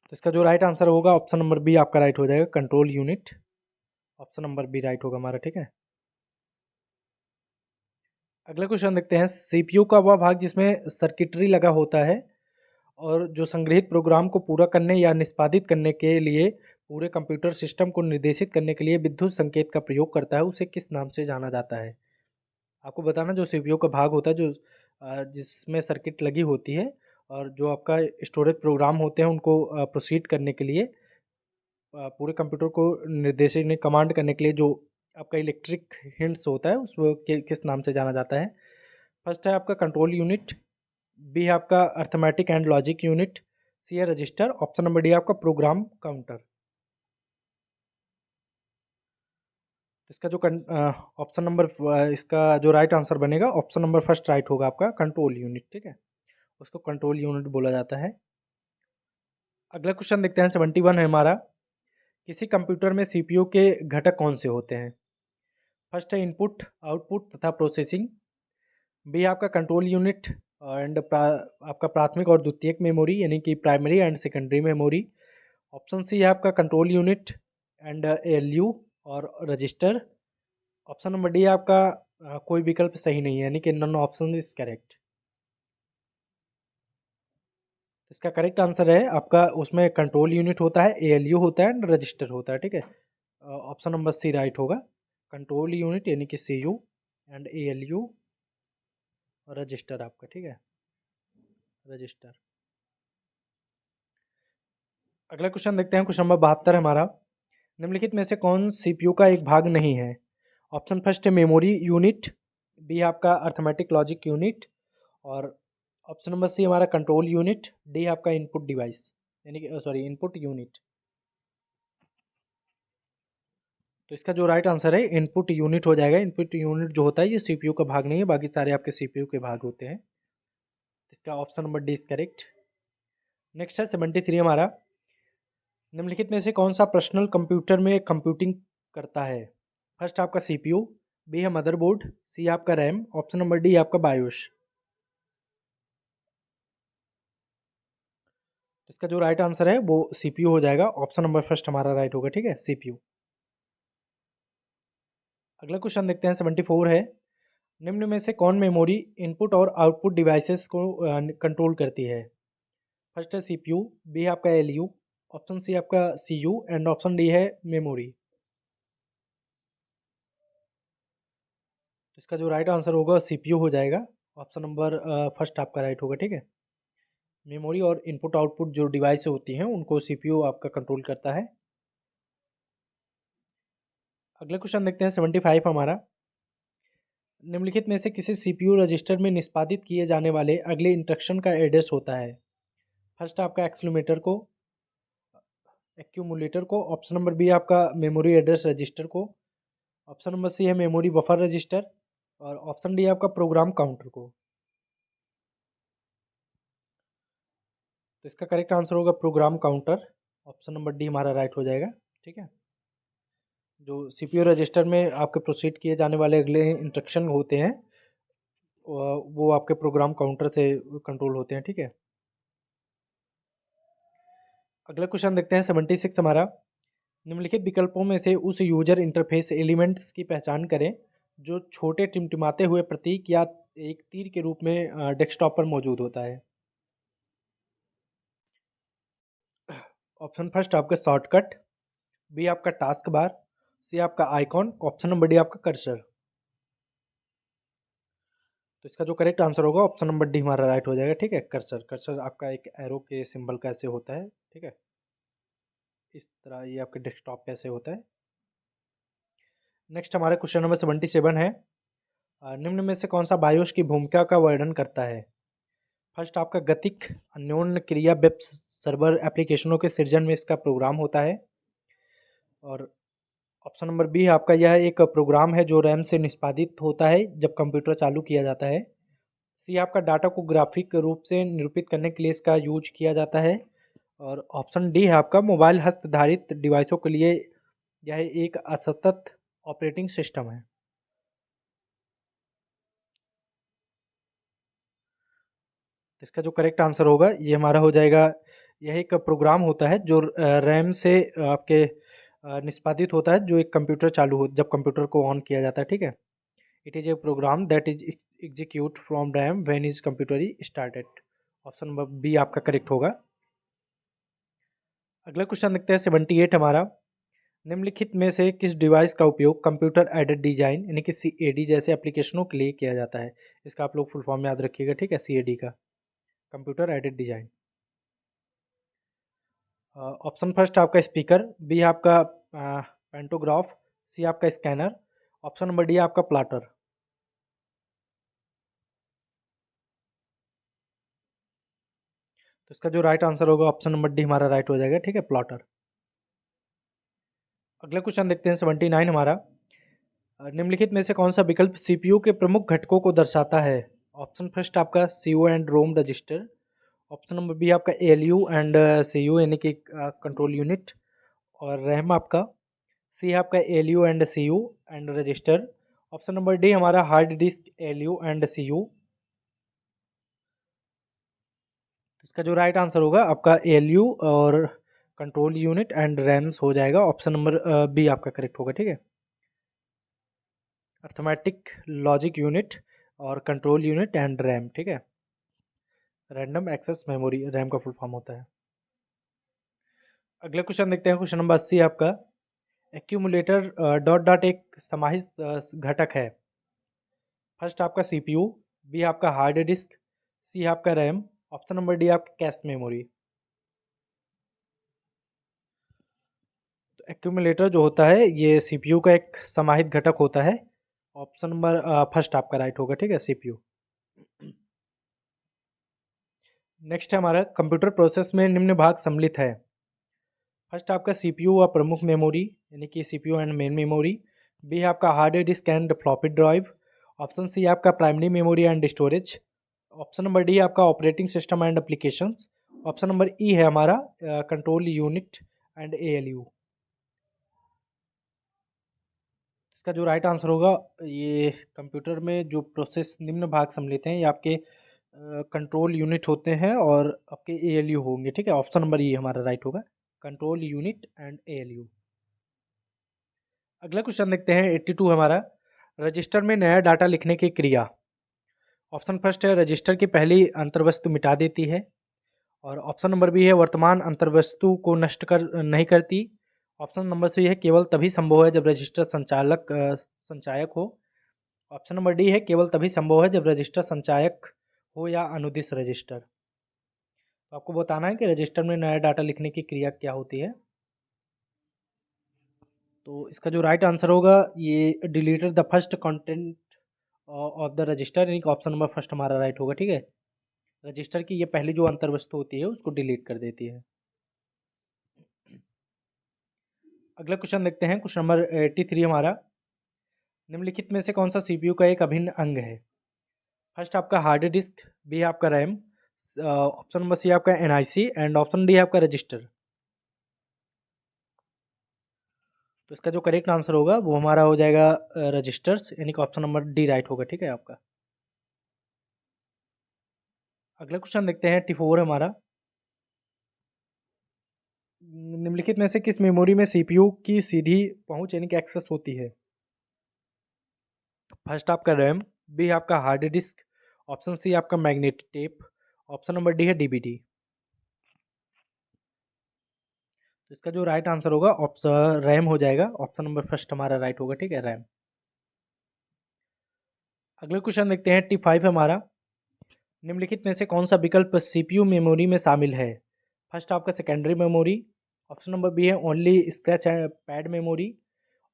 तो इसका जो राइट आंसर होगा ऑप्शन नंबर बी आपका राइट हो जाएगा, control unit, option number B right होगा हमारा। ठीक है, अगला क्वेश्चन देखते हैं, सीपीयू का वह भाग जिसमें सर्किटरी लगा होता है और जो संग्रहित प्रोग्राम को पूरा करने या निष्पादित करने के लिए पूरे कंप्यूटर सिस्टम को निर्देशित करने के लिए विद्युत संकेत का प्रयोग करता है, उसे किस नाम से जाना जाता है? आपको बताना, जो सीपीयू का भाग होता है जो जिसमें सर्किट लगी होती है और जो आपका स्टोरेज प्रोग्राम होते हैं उनको प्रोसीड करने के लिए पूरे कंप्यूटर को निर्देशित ने कमांड करने के लिए जो आपका इलेक्ट्रिक हिंट्स होता है उसको किस नाम से जाना जाता है? फर्स्ट है आपका कंट्रोल यूनिट, बी है आपका अर्थमेटिक एंड लॉजिक यूनिट, सी है रजिस्टर, ऑप्शन नंबर डी आपका प्रोग्राम काउंटर। इसका जो ऑप्शन नंबर इसका जो राइट आंसर बनेगा ऑप्शन नंबर फर्स्ट राइट होगा आपका, कंट्रोल यूनिट। ठीक है, उसको कंट्रोल यूनिट बोला जाता है। अगला क्वेश्चन देखते हैं, 71 है हमारा, किसी कंप्यूटर में सीपीयू के घटक कौन से होते हैं? फर्स्ट है इनपुट आउटपुट तथा प्रोसेसिंग, बी आपका कंट्रोल यूनिट एंड आपका प्राथमिक और द्वितीयक मेमोरी यानी कि primary and secondary memory, option C है आपका कंट्रोल यूनिट एंड एएलयू और रजिस्टर, ऑप्शन नंबर डी आपका कोई विकल्प सही नहीं है यानी कि नन ऑप्शन इज करेक्ट। इसका करेक्ट आंसर है आपका, उसमें कंट्रोल यूनिट होता है, एएलयू होता है एंड रजिस्टर होता है, ठीक है। ऑप्शन नंबर सी राइट होगा। कंट्रोल यूनिट यानी कि सीयू एंड एएलयू और रजिस्टर आपका, ठीक है, रजिस्टर। अगला क्वेश्चन देखते हैं, क्वेश्चन नंबर 72 हमारा। निम्नलिखित में से कौन सीपीयू का एक भाग नहीं है? ऑप्शन फर्स्ट है मेमोरी यूनिट, बी आपका अर्थमेटिक लॉजिक यूनिट, और ऑप्शन नंबर सी हमारा कंट्रोल यूनिट, डी आपका इनपुट डिवाइस यानी कि सॉरी इनपुट यूनिट। तो इसका जो राइट आंसर है इनपुट यूनिट हो जाएगा। इनपुट यूनिट जो होता है ये सीपीयू का भाग नहीं है, बाकी सारे आपके सीपीयू के भाग होते हैं। इसका option number D is correct. Next है 73 हमारा। निम्नलिखित में से कौन सा पर्सनल कंप्यूटर में कंप्यूटिंग करता है? फर्स्ट आपका सीपीयू, बी है मदरबोर्ड, सी आपका रैम, ऑप्शन नंबर डी आपका बायोस। इसका जो राइट आंसर है वो सीपीयू हो जाएगा। ऑप्शन नंबर फर्स्ट हमारा राइट होगा, ठीक है, सीपीयू। अगला क्वेश्चन देखते हैं 74 है। निम्न में से कौन मेमोरी इनपुट और आउटपुट डिवाइसेस को कंट्रोल करती है? फर्स्ट है सीपीयू, बी है आपका एलयू, ऑप्शन सी आपका सीयू एंड ऑप्शन डी है मेमोरी। तो इसका जो राइट आंसर होगा सीपीयू हो जाएगा। ऑप्शन नंबर फर्स्ट आपका राइट होगा, ठीक है। मेमोरी और इनपुट आउटपुट जो डिवाइस होती हैं उनको सीपीयू आपका कंट्रोल करता है। अगला क्वेश्चन देखते हैं 75 हमारा। निम्नलिखित में से किसी सीपीयू रजिस्टर में निष्पादित किए जाने वाले अगले इंस्ट्रक्शन का एड्रेस होता है? फर्स्ट आपका एक्सलूमेटर को, एक्यूमुलेटर को, ऑप्शन नंबर बी आपका मेमोरी एड्रेस रजिस्टर को, ऑप्शन नंबर सी है मेमोरी बफर रजिस्टर, और ऑप्शन डी आपका प्रोग्राम काउंटर को। तो इसका करेक्ट आंसर होगा program counter. Option number D हमारा राइट हो जाएगा, ठीक है। जो सीपीयू रजिस्टर में आपके प्रोसीड किए जाने वाले अगले इंस्ट्रक्शन होते हैं वो आपके प्रोग्राम काउंटर से कंट्रोल होते हैं, ठीक है। अगला क्वेश्चन देखते हैं 76 हमारा। निम्नलिखित विकल्पों में से उस यूजर इंटरफेस एलिमेंट्स की पहचान करें जो छोटे टिमटिमाते हुए प्रतीक या एक तीर के रूप में डेस्कटॉप पर मौजूद होता है। ऑप्शन फर्स्ट आपका शॉर्टकट, बी आपका टास्क बार, सी आपका आइकॉन, ऑप्शन नंबर डी आपका कर्सर। तो इसका जो करेक्ट आंसर होगा ऑप्शन नंबर डी हमारा राइट हो जाएगा, ठीक है, कर्सर। कर्सर आपका एक एरो के सिंबल का ऐसे होता है, ठीक है, इस तरह ये आपके डेस्कटॉप पे ऐसे होता है। नेक्स्ट हमारा क्वेश्चन नंबर 77 है। निम्न में से कौन सा बायोस की भूमिका का वर्णन करता है? फर्स्ट आपका गतिक अन्योन्य क्रिया वेब सर्वर एप्लीकेशनों के सृजन में इसका प्रोग्राम होता है, और ऑप्शन नंबर बी आपका यह एक प्रोग्राम है जो रैम से निष्पादित होता है जब कंप्यूटर चालू किया जाता है। सी आपका डाटा को ग्राफिक रूप से निरूपित करने के लिए इसका यूज किया जाता है, और ऑप्शन डी है आपका मोबाइल हस्तधारित डिवाइसों के लिए यह एक असतत ऑपरेटिंग सिस्टम है। तो इसका जो करेक्ट आंसर होगा ये हमारा हो जाएगा, यह एक प्रोग्राम होता है जो रैम से आपके निष्पादित होता है जो एक कंप्यूटर चालू हो जब कंप्यूटर को ऑन किया जाता है, ठीक है। It is a program that is execute from RAM when is computer is started. Option number B आपका करेक्ट होगा। अगला क्वेश्चन देखते हैं 78 हमारा। निम्नलिखित में से किस डिवाइस का उपयोग कंप्यूटर एडेड डिजाइन यानी कि CAD जैसे एप्लीकेशनों के लिए किया जाता है? इसका आप लोग फुल फॉर्म याद रखिएगा, ठीक है, CAD का, computer aided design. Option first आपका स्पीकर, बी आपका पेंटोग्राफ, सी आपका स्कैनर, ऑप्शन नंबर डी आपका प्लाटर। तो इसका जो राइट आंसर होगा ऑप्शन नंबर डी हमारा राइट हो जाएगा, ठीक है, प्लॉटर। अगला क्वेश्चन देखते हैं 79 हमारा। निम्नलिखित में से कौन सा विकल्प सीपीयू के प्रमुख घटकों को दर्शाता है? ऑप्शन फर्स्ट आपका CU and ROM register, option number B आपका एलयू एंड सीयू यानी कि कंट्रोल यूनिट, और रैम आपका, सी आपका ALU and CU and register, option number D हमारा hard disk ALU and CU. इसका जो राइट आंसर होगा आपका एलयू और कंट्रोल यूनिट एंड रैम्स हो जाएगा। ऑप्शन नंबर बी आपका करेक्ट होगा, ठीक है, अर्थमेटिक लॉजिक यूनिट और कंट्रोल यूनिट एंड रैम, ठीक है। रैंडम एक्सेस मेमोरी रैम का फुल फॉर्म होता है। अगले क्वेश्चन देखते हैं, क्वेश्चन नंबर 80 आपका। एक्यूमुलेटर डॉट डॉट एक समाहित घटक है। फर्स्ट आपका सीपीयू, बी आपका हार्ड डिस्क, सी आपका रैम, ऑप्शन नंबर डी आपका कैश मेमोरी। तो एक्यूमुलेटर जो होता है ये सीपीयू का एक समाहित घटक होता है। ऑप्शन नंबर फर्स्ट आपका राइट होगा, ठीक है, सीपीयू। नेक्स्ट है हमारा, कंप्यूटर प्रोसेस में निम्न भाग सम्मिलित है। फर्स्ट आपका सीपीयू व प्रमुख मेमोरी यानी कि CPU and main memory, B है आपका hard disk and floppy drive, option C आपका primary memory and storage, option number D आपका operating system and applications, option number E है हमारा कंट्रोल यूनिट एंड एएलयू। इसका जो राइट आंसर होगा, ये कंप्यूटर में जो प्रोसेस निम्न भाग सम्मिलित हैं ये आपके कंट्रोल यूनिट होते हैं और आपके एएलयू होंगे, ठीक है। ऑप्शन नंबर ई हमारा राइट होगा, कंट्रोल यूनिट एंड एएलयू। अगला क्वेश्चन देखते हैं 82 हमारा, रजिस्टर में नया डाटा लिखने की क्रिया। ऑप्शन फर्स्ट है रजिस्टर की पहली अंतर्वस्तु मिटा देती है, और ऑप्शन नंबर बी है वर्तमान अंतर्वस्तु को नष्ट कर नहीं करती, ऑप्शन नंबर सी है केवल तभी संभव है जब रजिस्टर संचायक हो, ऑप्शन नंबर डी है केवल तभी संभव है जब रजिस्टर संचायक हो या अनुदिश रजिस्टर। तो आपको बताना है कि रजिस्टर में नया डाटा लिखने की क्रिया क्या होती है। तो इसका जो राइट आंसर होगा, ये deleted the first content of the register, यानी कि ऑप्शन नंबर फर्स्ट हमारा राइट होगा, ठीक है। रजिस्टर की ये पहली जो अंतर्वस्तु होती है उसको डिलीट कर देती है। अगला क्वेश्चन देखते हैं, क्वेश्चन नंबर 83 हमारा, निम्नलिखित में से कौन सा सीपीयू का एक अभिन्न अंग है। फर्स्ट आपका हार्ड डिस्क, बी आपका रैम, ऑप्शन नंबर सी आपका एनआईसी एंड ऑप्शन डी आपका रजिस्टर। तो इसका जो करेक्ट आंसर होगा वो हमारा हो जाएगा रजिस्टर्स, यानी कि ऑप्शन नंबर डी राइट होगा, ठीक है आपका। अगला क्वेश्चन देखते हैं 84 हमारा, निम्नलिखित में से किस मेमोरी में सीपीयू की सीधी पहुंच यानी कि एक्सेस होती है। फर्स्ट आपका रैम, बी आपका हार्ड डिस्क, ऑप्शन सी आपका magnetic tape, option number D है डीवीडी। तो इसका जो राइट आंसर होगा ऑप्शन रैम हो जाएगा, ऑप्शन नंबर फर्स्ट हमारा राइट होगा, ठीक है, रैम। अगले क्वेश्चन देखते हैं 85 हमारा, निम्नलिखित में से कौन सा विकल्प सीपीयू मेमोरी में शामिल है। फर्स्ट आपका secondary memory, option number B है ओनली स्क्रैच पैड मेमोरी,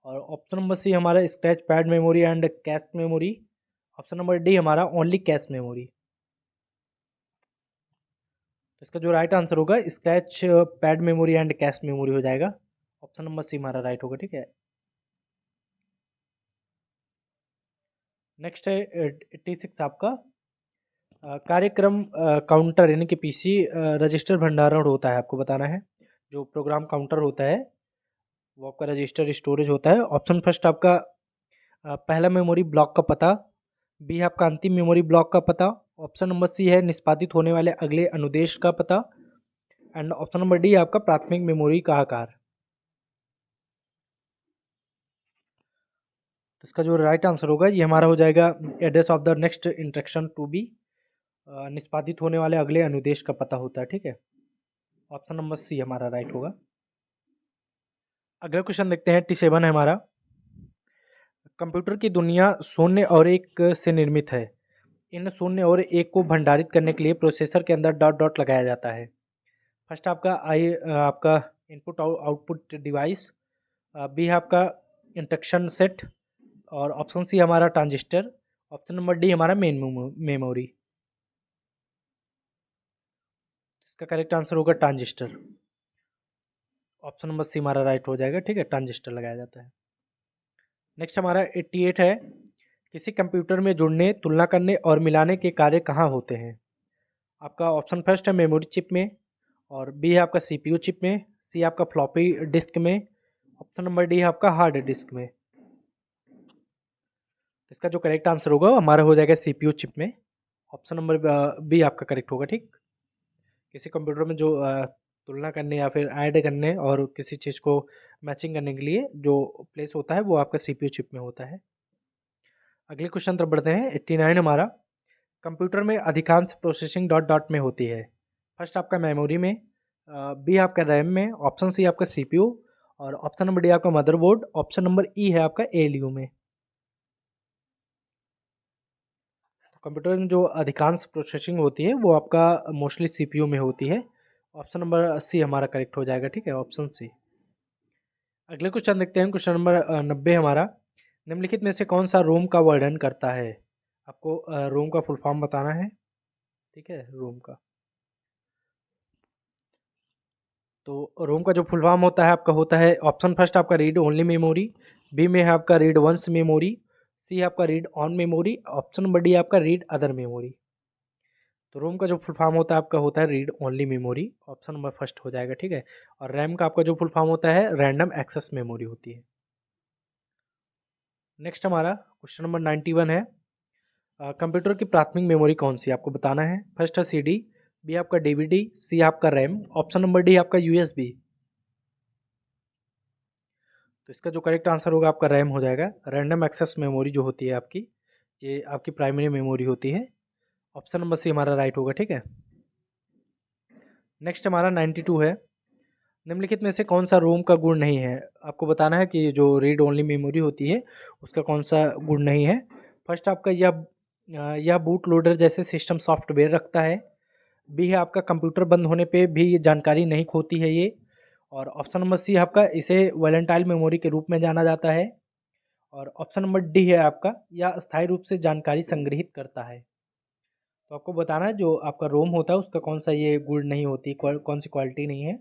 और ऑप्शन नंबर सी हमारा scratch pad memory and cache memory, option number D हमारा ओनली कैश मेमोरी। तो इसका जो राइट आंसर होगा scratch pad memory and cache memory हो जाएगा, ऑप्शन नंबर सी हमारा राइट होगा, ठीक है। नेक्स्ट है 86 आपका, कार्यक्रम काउंटर यानी कि पीसी रजिस्टर भंडारण होता है, आपको बताना है। जो प्रोग्राम काउंटर होता है वो आपका रजिस्टर स्टोरेज होता है। ऑप्शन फर्स्ट आपका पहला मेमोरी ब्लॉक का पता, बी है आपका अंतिम मेमोरी ब्लॉक का पता, ऑप्शन नंबर सी है निष्पादित होने वाले अगले अनुदेश का पता, एंड ऑप्शन नंबर डी आपका प्राथमिक मेमोरी का आकार। तो इसका जो राइट आंसर होगा ये हमारा हो जाएगा address of the next instruction to be, निष्पादित होने वाले अगले अनुदेश का पता होता है, ठीक है। ऑप्शन नंबर सी हमारा राइट होगा। अगला क्वेश्चन देखते हैं 87 है हमारा, कंप्यूटर की दुनिया शून्य और एक से निर्मित है। इन शून्य और एक को भंडारित करने के लिए प्रोसेसर के अंदर डॉट डॉट लगाया जाता है। फर्स्ट आपका आपका इनपुट आउटपुट डिवाइस, बी है आपका इंस्ट्रक्शन सेट, और ऑप्शन सी हमारा ट्रांजिस्टर, ऑप्शन नंबर डी हमारा मेन मेमोरी। इसका करेक्ट आंसर होगा ट्रांजिस्टर, ऑप्शन नंबर सी हमारा राइट हो जाएगा, ठीक है, ट्रांजिस्टर लगाया जाता है। नेक्स्ट हमारा 88 है, किसी कंप्यूटर में जुड़ने, तुलना करने और मिलाने के कार्य कहाँ होते हैं। आपका ऑप्शन फर्स्ट है मेमोरी चिप में, और बी है आपका सीपीयू चिप में, सी आपका फ्लॉपी डिस्क में, ऑप्शन नंबर डी है आपका हार्ड डिस्क में। इसका जो करेक्ट आंसर होगा हमारा हो जाएगा सीपीयू चिप में, ऑप्शन नंबर बी आपका करेक्ट होगा, ठीक। किसी कंप्यूटर में जो तुलना करने या फिर ऐड करने और किसी चीज़ को मैचिंग करने के लिए जो प्लेस होता है वो आपका सीपीयू चिप में होता है। अगले क्वेश्चन तरफ बढ़ते हैं 89 हमारा, कंप्यूटर में अधिकांश प्रोसेसिंग डॉट डॉट में होती है। फर्स्ट आपका मेमोरी में, बी आपका रैम में, ऑप्शन सी आपका सीपीयू और ऑप्शन नंबर डी आपका मदरबोर्ड, ऑप्शन नंबर ई है आपका एएलयू में। कंप्यूटर में जो अधिकांश प्रोसेसिंग होती है वो आपका मोस्टली सीपीयू में होती है। ऑप्शन नंबर सी हमारा करेक्ट हो जाएगा, ठीक है, ऑप्शन सी। अगले क्वेश्चन देखते हैं, क्वेश्चन नंबर 90 हमारा। निम्नलिखित में से कौन सा रोम का वर्णन करता है? आपको रोम का फुल फॉर्म बताना है, ठीक है, रोम का। तो रोम का जो फुल फॉर्म होता है आपका होता है, ऑप्शन फर्स्ट आपका रीड ओनली मेमोरी, बी में है आपका रीड वंस मेमोरी, सी है आपका read on memory, option number D आपका रीड अदर मेमोरी। तो रोम का जो फुल फॉर्म होता है आपका होता है read only memory, option number first हो जाएगा, ठीक है। और रैम का आपका जो फुल फॉर्म होता है रैंडम एक्सेस मेमोरी होती है। नेक्स्ट हमारा क्वेश्चन नंबर 91 है। कंप्यूटर की प्राथमिक मेमोरी कौन सी है आपको बताना है। फर्स्ट है सीडी, बी आपका डीवीडी, सी आपका रैम, ऑप्शन नंबर डी आपका यूएसबी। तो इसका जो करेक्ट आंसर होगा आपका रैम हो जाएगा। रैंडम एक्सेस मेमोरी जो होती है आपकी, ये आपकी प्राइमरी मेमोरी होती है। ऑप्शन नंबर सी हमारा राइट होगा, ठीक है। नेक्स्ट हमारा 92 है। निम्नलिखित में से कौन सा रोम का गुण नहीं है? आपको बताना है कि जो रीड ओनली मेमोरी होती है उसका कौन सा गुण नहीं है। फर्स्ट आपका यह बूट लोडर जैसे सिस्टम सॉफ्टवेयर रखता है, बी है आपका कंप्यूटर बंद होने पे भी ये जानकारी नहीं खोती है ये, और ऑप्शन नंबर सी आपका इसे वॉलेंटाइल मेमोरी के रूप में जाना जाता है, और ऑप्शन नंबर डी है आपका यह अस्थायी रूप से जानकारी संग्रहित करता है। तो आपको बताना है जो आपका रोम होता है उसका कौन सा ये गुण नहीं होती, कौन सी क्वालिटी नहीं है।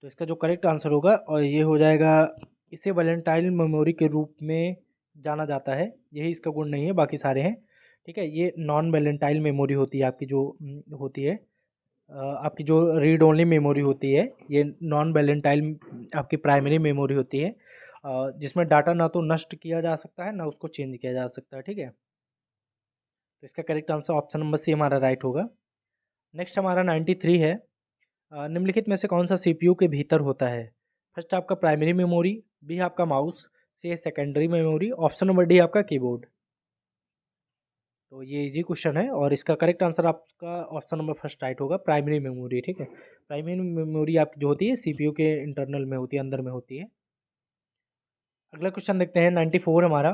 तो इसका जो करेक्ट आंसर होगा और ये हो जाएगा, इसे वैलेंटाइन मेमोरी के रूप में जाना जाता है, यही इसका गुण नहीं है, बाकी सारे हैं, ठीक है। ये नॉन वैलेंटाइन मेमोरी होती है आपकी जो होती है, आपकी जो रीड ओनली मेमोरी होती है ये नॉन वैलेंटाइन आपकी प्राइमरी मेमोरी होती है, जिसमें डाटा ना तो नष्ट किया जा सकता है ना उसको चेंज किया जा सकता है, ठीक है। तो इसका correct answer option number C हमारा राइट होगा। नेक्स्ट हमारा 93 है। निम्नलिखित में से कौन सा सीपीयू के भीतर होता है? फर्स्ट आपका प्राइमरी मेमोरी, बी है आपका माउस, सी है secondary memory, option number D आपका कीबोर्ड। तो ये इजी क्वेश्चन है और इसका करेक्ट आंसर आपका ऑप्शन नंबर फर्स्ट राइट होगा, प्राइमरी मेमोरी, ठीक है। प्राइमरी मेमोरी आपकी जो होती है सीपीयू के इंटरनल में होती है, अंदर में होती है। अगला क्वेश्चन देखते हैं 94 हमारा।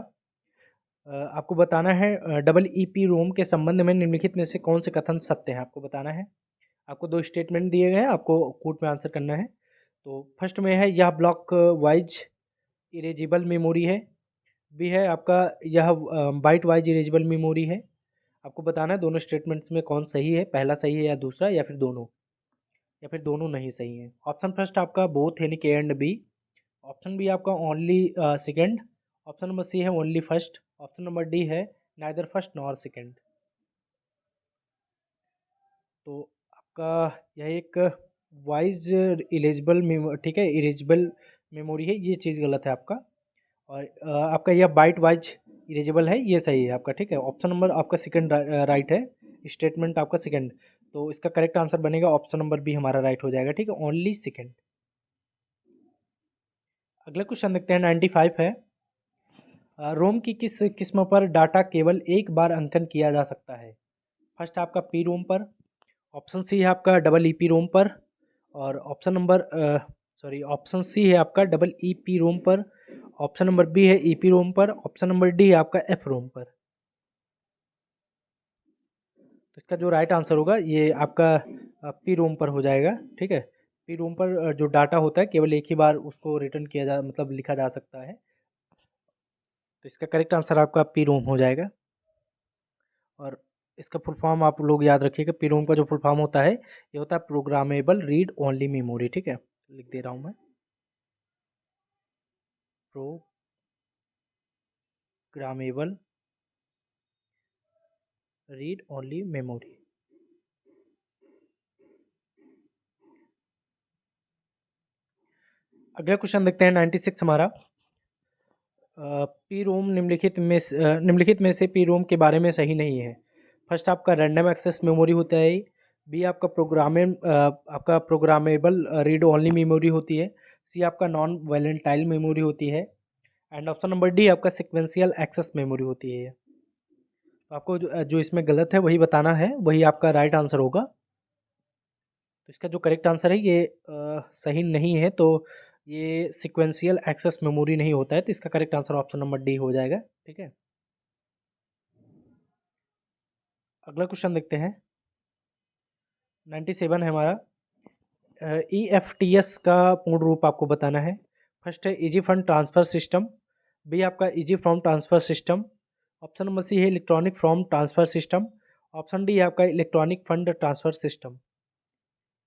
आपको बताना है डबल ईपी रोम के संबंध में निम्नलिखित में से कौन से कथन सत्य हैं, आपको बताना है। आपको दो स्टेटमेंट दिए गए हैं, आपको कोड में आंसर करना है। तो फर्स्ट में है यह ब्लॉक वाइज इरेजिबल मेमोरी है, बी है आपका यह बाइट वाइज इरेजिबल मेमोरी है। आपको बताना है दोनों स्टेटमेंट्स में कौन सही है, पहला सही है या दूसरा, या फिर दोनों नहीं सही है। ऑप्शन फर्स्ट आपका बोथ यानी के एंड बी, ऑप्शन बी आपका only second, option number C है only first, option number D है नाइदर फर्स्ट नॉर सेकेंड। तो आपका यह एक वाइज इरेजिबल ठीक है, इरेजिबल मेमोरी है, ये चीज़ गलत है आपका। और आपका यह बाइट वाइज इरेजेबल है, ये सही है आपका, ठीक है। ऑप्शन नंबर आपका सेकंड राइट है, स्टेटमेंट आपका सेकंड। तो इसका करेक्ट आंसर बनेगा ऑप्शन नंबर बी हमारा राइट हो जाएगा, ठीक है, ओनली सेकंड। अगला क्वेश्चन देखते हैं 95 है। रोम की किस किस्म पर डाटा केवल एक बार अंकन किया जा सकता है? फर्स्ट आपका पी रोम पर, ऑप्शन सी है आपका डबल ई पी रोम पर, और ऑप्शन सी है आपका डबल ई पी रोम पर, ऑप्शन नंबर बी है ई पी रोम पर, ऑप्शन नंबर डी है आपका एफ रोम पर। तो इसका जो राइट आंसर होगा ये आपका पी रोम पर हो जाएगा, ठीक है। पी रोम पर जो डाटा होता है केवल एक ही बार उसको रिटर्न किया जा मतलब लिखा जा सकता है। तो इसका करेक्ट आंसर आपका पी रोम हो जाएगा। और इसका फुल फॉर्म आप लोग याद रखिएगा, पी रोम का जो फुल फॉर्म होता है ये होता है प्रोग्रामेबल रीड ओनली मेमोरी, ठीक है, लिख दे रहा हूँ मैं, प्रोग्रामेबल रीड ओनली मेमोरी। अगला क्वेश्चन देखते हैं 96 हमारा। पी रोम निम्नलिखित में से पी रोम के बारे में सही नहीं है। फर्स्ट आपका रैंडम एक्सेस मेमोरी होता है, बी आपका प्रोग्रामेबल रीड ओनली मेमोरी होती है, सी आपका नॉन वॉलेंटाइल मेमोरी होती है, एंड ऑप्शन नंबर डी आपका सिक्वेंशियल एक्सेस मेमोरी होती है ये। तो आपको जो इसमें गलत है वही बताना है, वही आपका राइट आंसर होगा। तो इसका जो करेक्ट आंसर है ये सही नहीं है, तो ये सिक्वेंशियल एक्सेस मेमोरी नहीं होता है, तो इसका correct answer option number D हो जाएगा। ठीक है, अगला क्वेश्चन देखते हैं। 97 है हमारा। EFTS का पूर्ण रूप आपको बताना है। फर्स्ट है easy fund transfer system, B आपका easy form transfer system, option number C है electronic form transfer system, option D है आपका electronic fund transfer system.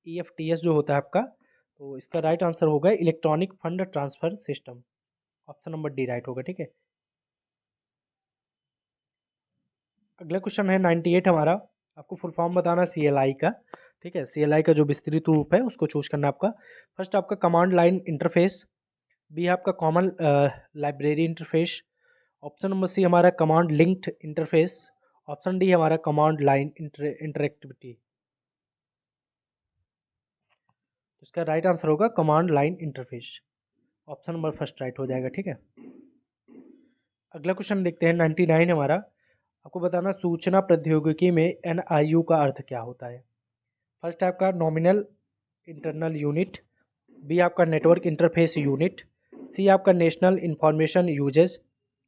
EFTS जो होता है आपका, तो इसका राइट आंसर होगा electronic fund transfer system. Option number D right होगा। ठीक है, अगला क्वेश्चन है 98 हमारा। आपको फुल फॉर्म बताना है CLI का। ठीक है, CLI का जो विस्तृत रूप है उसको चूज करना आपका। फर्स्ट आपका कमांड लाइन इंटरफेस, बी आपका common library interface, option number C हमारा command linked interface, option D हमारा कमांड लाइन इंटरेक्टिविटी। इसका राइट आंसर होगा command line interface. Option number first right हो जाएगा। ठीक है, अगला क्वेश्चन देखते हैं 99 हमारा। आपको बताना सूचना प्रौद्योगिकी में NIU का अर्थ क्या होता है। फर्स्ट है आपका नॉमिनल इंटरनल यूनिट, बी आपका नेटवर्क इंटरफेस यूनिट, सी आपका नेशनल इंफॉर्मेशन यूजेस,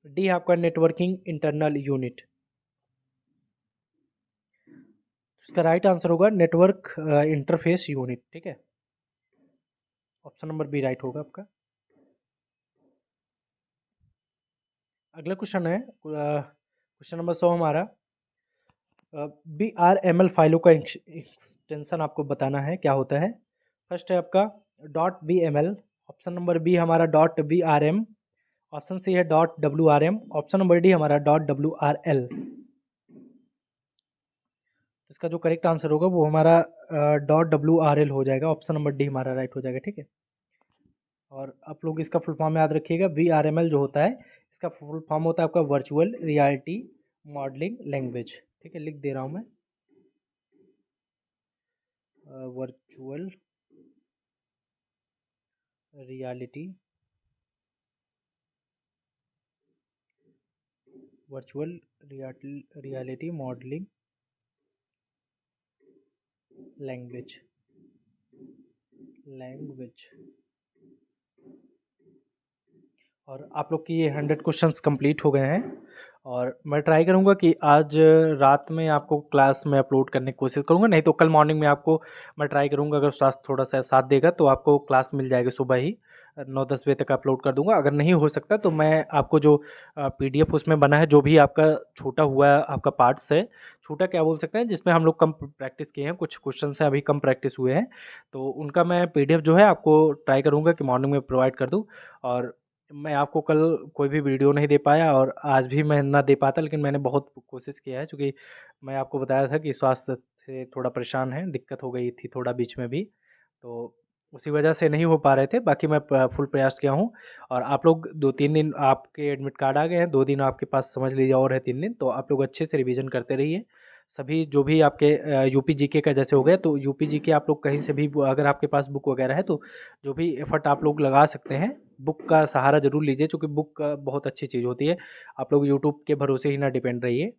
डी आपका नेटवर्किंग इंटरनल यूनिट। इसका राइट आंसर होगा नेटवर्क इंटरफेस यूनिट। ठीक है, ऑप्शन नंबर बी राइट होगा आपका। अगला क्वेश्चन है क्वेश्चन नंबर 100 हमारा। BRML फाइलों का एक्सटेंशन आपको बताना है क्या होता है। फर्स्ट है आपका .bml, ऑप्शन नंबर बी हमारा .brm, ऑप्शन सी है .wrm, ऑप्शन नंबर डी हमारा .wrl। इसका जो करेक्ट आंसर होगा वो हमारा .wrl हो जाएगा। ऑप्शन नंबर डी हमारा राइट हो जाएगा। ठीक है, और आप लोग इसका फुल फॉर्म याद रखिएगा। VRML जो होता है इसका फुल फॉर्म होता है आपका वर्चुअल रियलिटी मॉडलिंग लैंग्वेज। ठीक है, लिख दे रहा हूँ मैं, वर्चुअल रियलिटी मॉडलिंग लैंग्वेज। और आप लोग की ये 100 क्वेश्चंस कंप्लीट हो गए हैं, और मैं ट्राई करूँगा कि आज रात में आपको क्लास में अपलोड करने की कोशिश करूँगा, नहीं तो कल मॉर्निंग में आपको मैं ट्राई करूँगा, अगर स्वास्थ्य थोड़ा सा साथ देगा तो आपको क्लास मिल जाएगी सुबह ही 9-10 बजे तक अपलोड कर दूँगा। अगर नहीं हो सकता तो मैं आपको जो PDF उसमें बना है, जो भी आपका छूटा हुआ आपका पार्ट्स है, छूटा क्या बोल सकते हैं, जिसमें हम लोग कम प्रैक्टिस किए हैं, कुछ क्वेश्चन से अभी कम प्रैक्टिस हुए हैं, तो उनका मैं PDF जो है आपको ट्राई करूँगा कि मॉर्निंग में प्रोवाइड कर दूँ। और मैं आपको कल कोई भी वीडियो नहीं दे पाया, और आज भी मैं ना दे पाता, लेकिन मैंने बहुत कोशिश किया है, क्योंकि मैं आपको बताया था कि स्वास्थ्य से थोड़ा परेशान है, दिक्कत हो गई थी थोड़ा बीच में भी, तो उसी वजह से नहीं हो पा रहे थे। बाकी मैं फुल प्रयास किया हूँ। और आप लोग 2-3 दिन आपके एडमिट कार्ड आ गए हैं, 2 दिन आपके पास समझ लीजिए और है 3 दिन, तो आप लोग अच्छे से रिवीजन करते रहिए। सभी जो भी आपके UP GK का जैसे हो गया, तो UP GK आप लोग कहीं से भी अगर आपके पास बुक वगैरह है तो जो भी एफर्ट आप लोग लगा सकते हैं, बुक का सहारा ज़रूर लीजिए, क्योंकि बुक बहुत अच्छी चीज़ होती है। आप लोग यूट्यूब के भरोसे ही ना डिपेंड रहिए,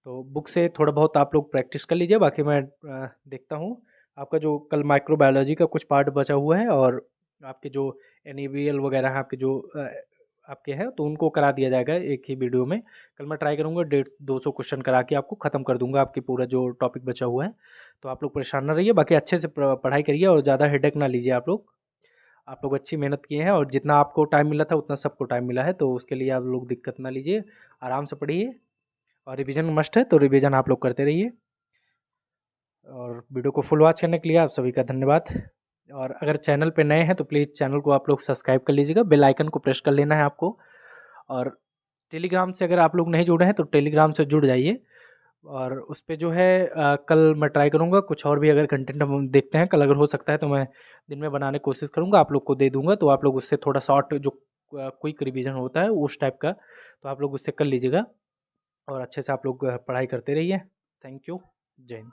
तो बुक से थोड़ा बहुत आप लोग प्रैक्टिस कर लीजिए। बाकी मैं देखता हूँ आपका जो कल माइक्रोबायोलॉजी का कुछ पार्ट बचा हुआ है, और आपके जो NaBL वगैरह हैं, आपके जो आपके हैं, तो उनको करा दिया जाएगा एक ही वीडियो में। कल मैं ट्राई करूँगा 150-200 क्वेश्चन करा के आपको ख़त्म कर दूँगा आपकी पूरा जो टॉपिक बचा हुआ है। तो आप लोग परेशान ना रहिए, बाकी अच्छे से पढ़ाई करिए और ज़्यादा हेडेक ना लीजिए आप लोग। आप लोग अच्छी मेहनत किए हैं, और जितना आपको टाइम मिला था उतना सबको टाइम मिला है, तो उसके लिए आप लोग दिक्कत ना लीजिए, आराम से पढ़िए। और रिवीजन मस्ट है, तो रिवीजन आप लोग करते रहिए। और वीडियो को फुल वॉच करने के लिए आप सभी का धन्यवाद। और अगर चैनल पे नए हैं तो प्लीज़ चैनल को आप लोग सब्सक्राइब कर लीजिएगा, बेल आइकन को प्रेस कर लेना है आपको। और टेलीग्राम से अगर आप लोग नहीं जुड़े हैं तो टेलीग्राम से जुड़ जाइए, और उस पे जो है कल मैं ट्राई करूँगा कुछ और भी अगर कंटेंट हम देखते हैं, कल अगर हो सकता है तो मैं दिन में बनाने की कोशिश करूँगा, आप लोग को दे दूँगा, तो आप लोग उससे थोड़ा शॉर्ट जो क्विक रिवीजन होता है उस टाइप का, तो आप लोग उससे कर लीजिएगा, और अच्छे से आप लोग पढ़ाई करते रहिए। Thank you. जय हिंद।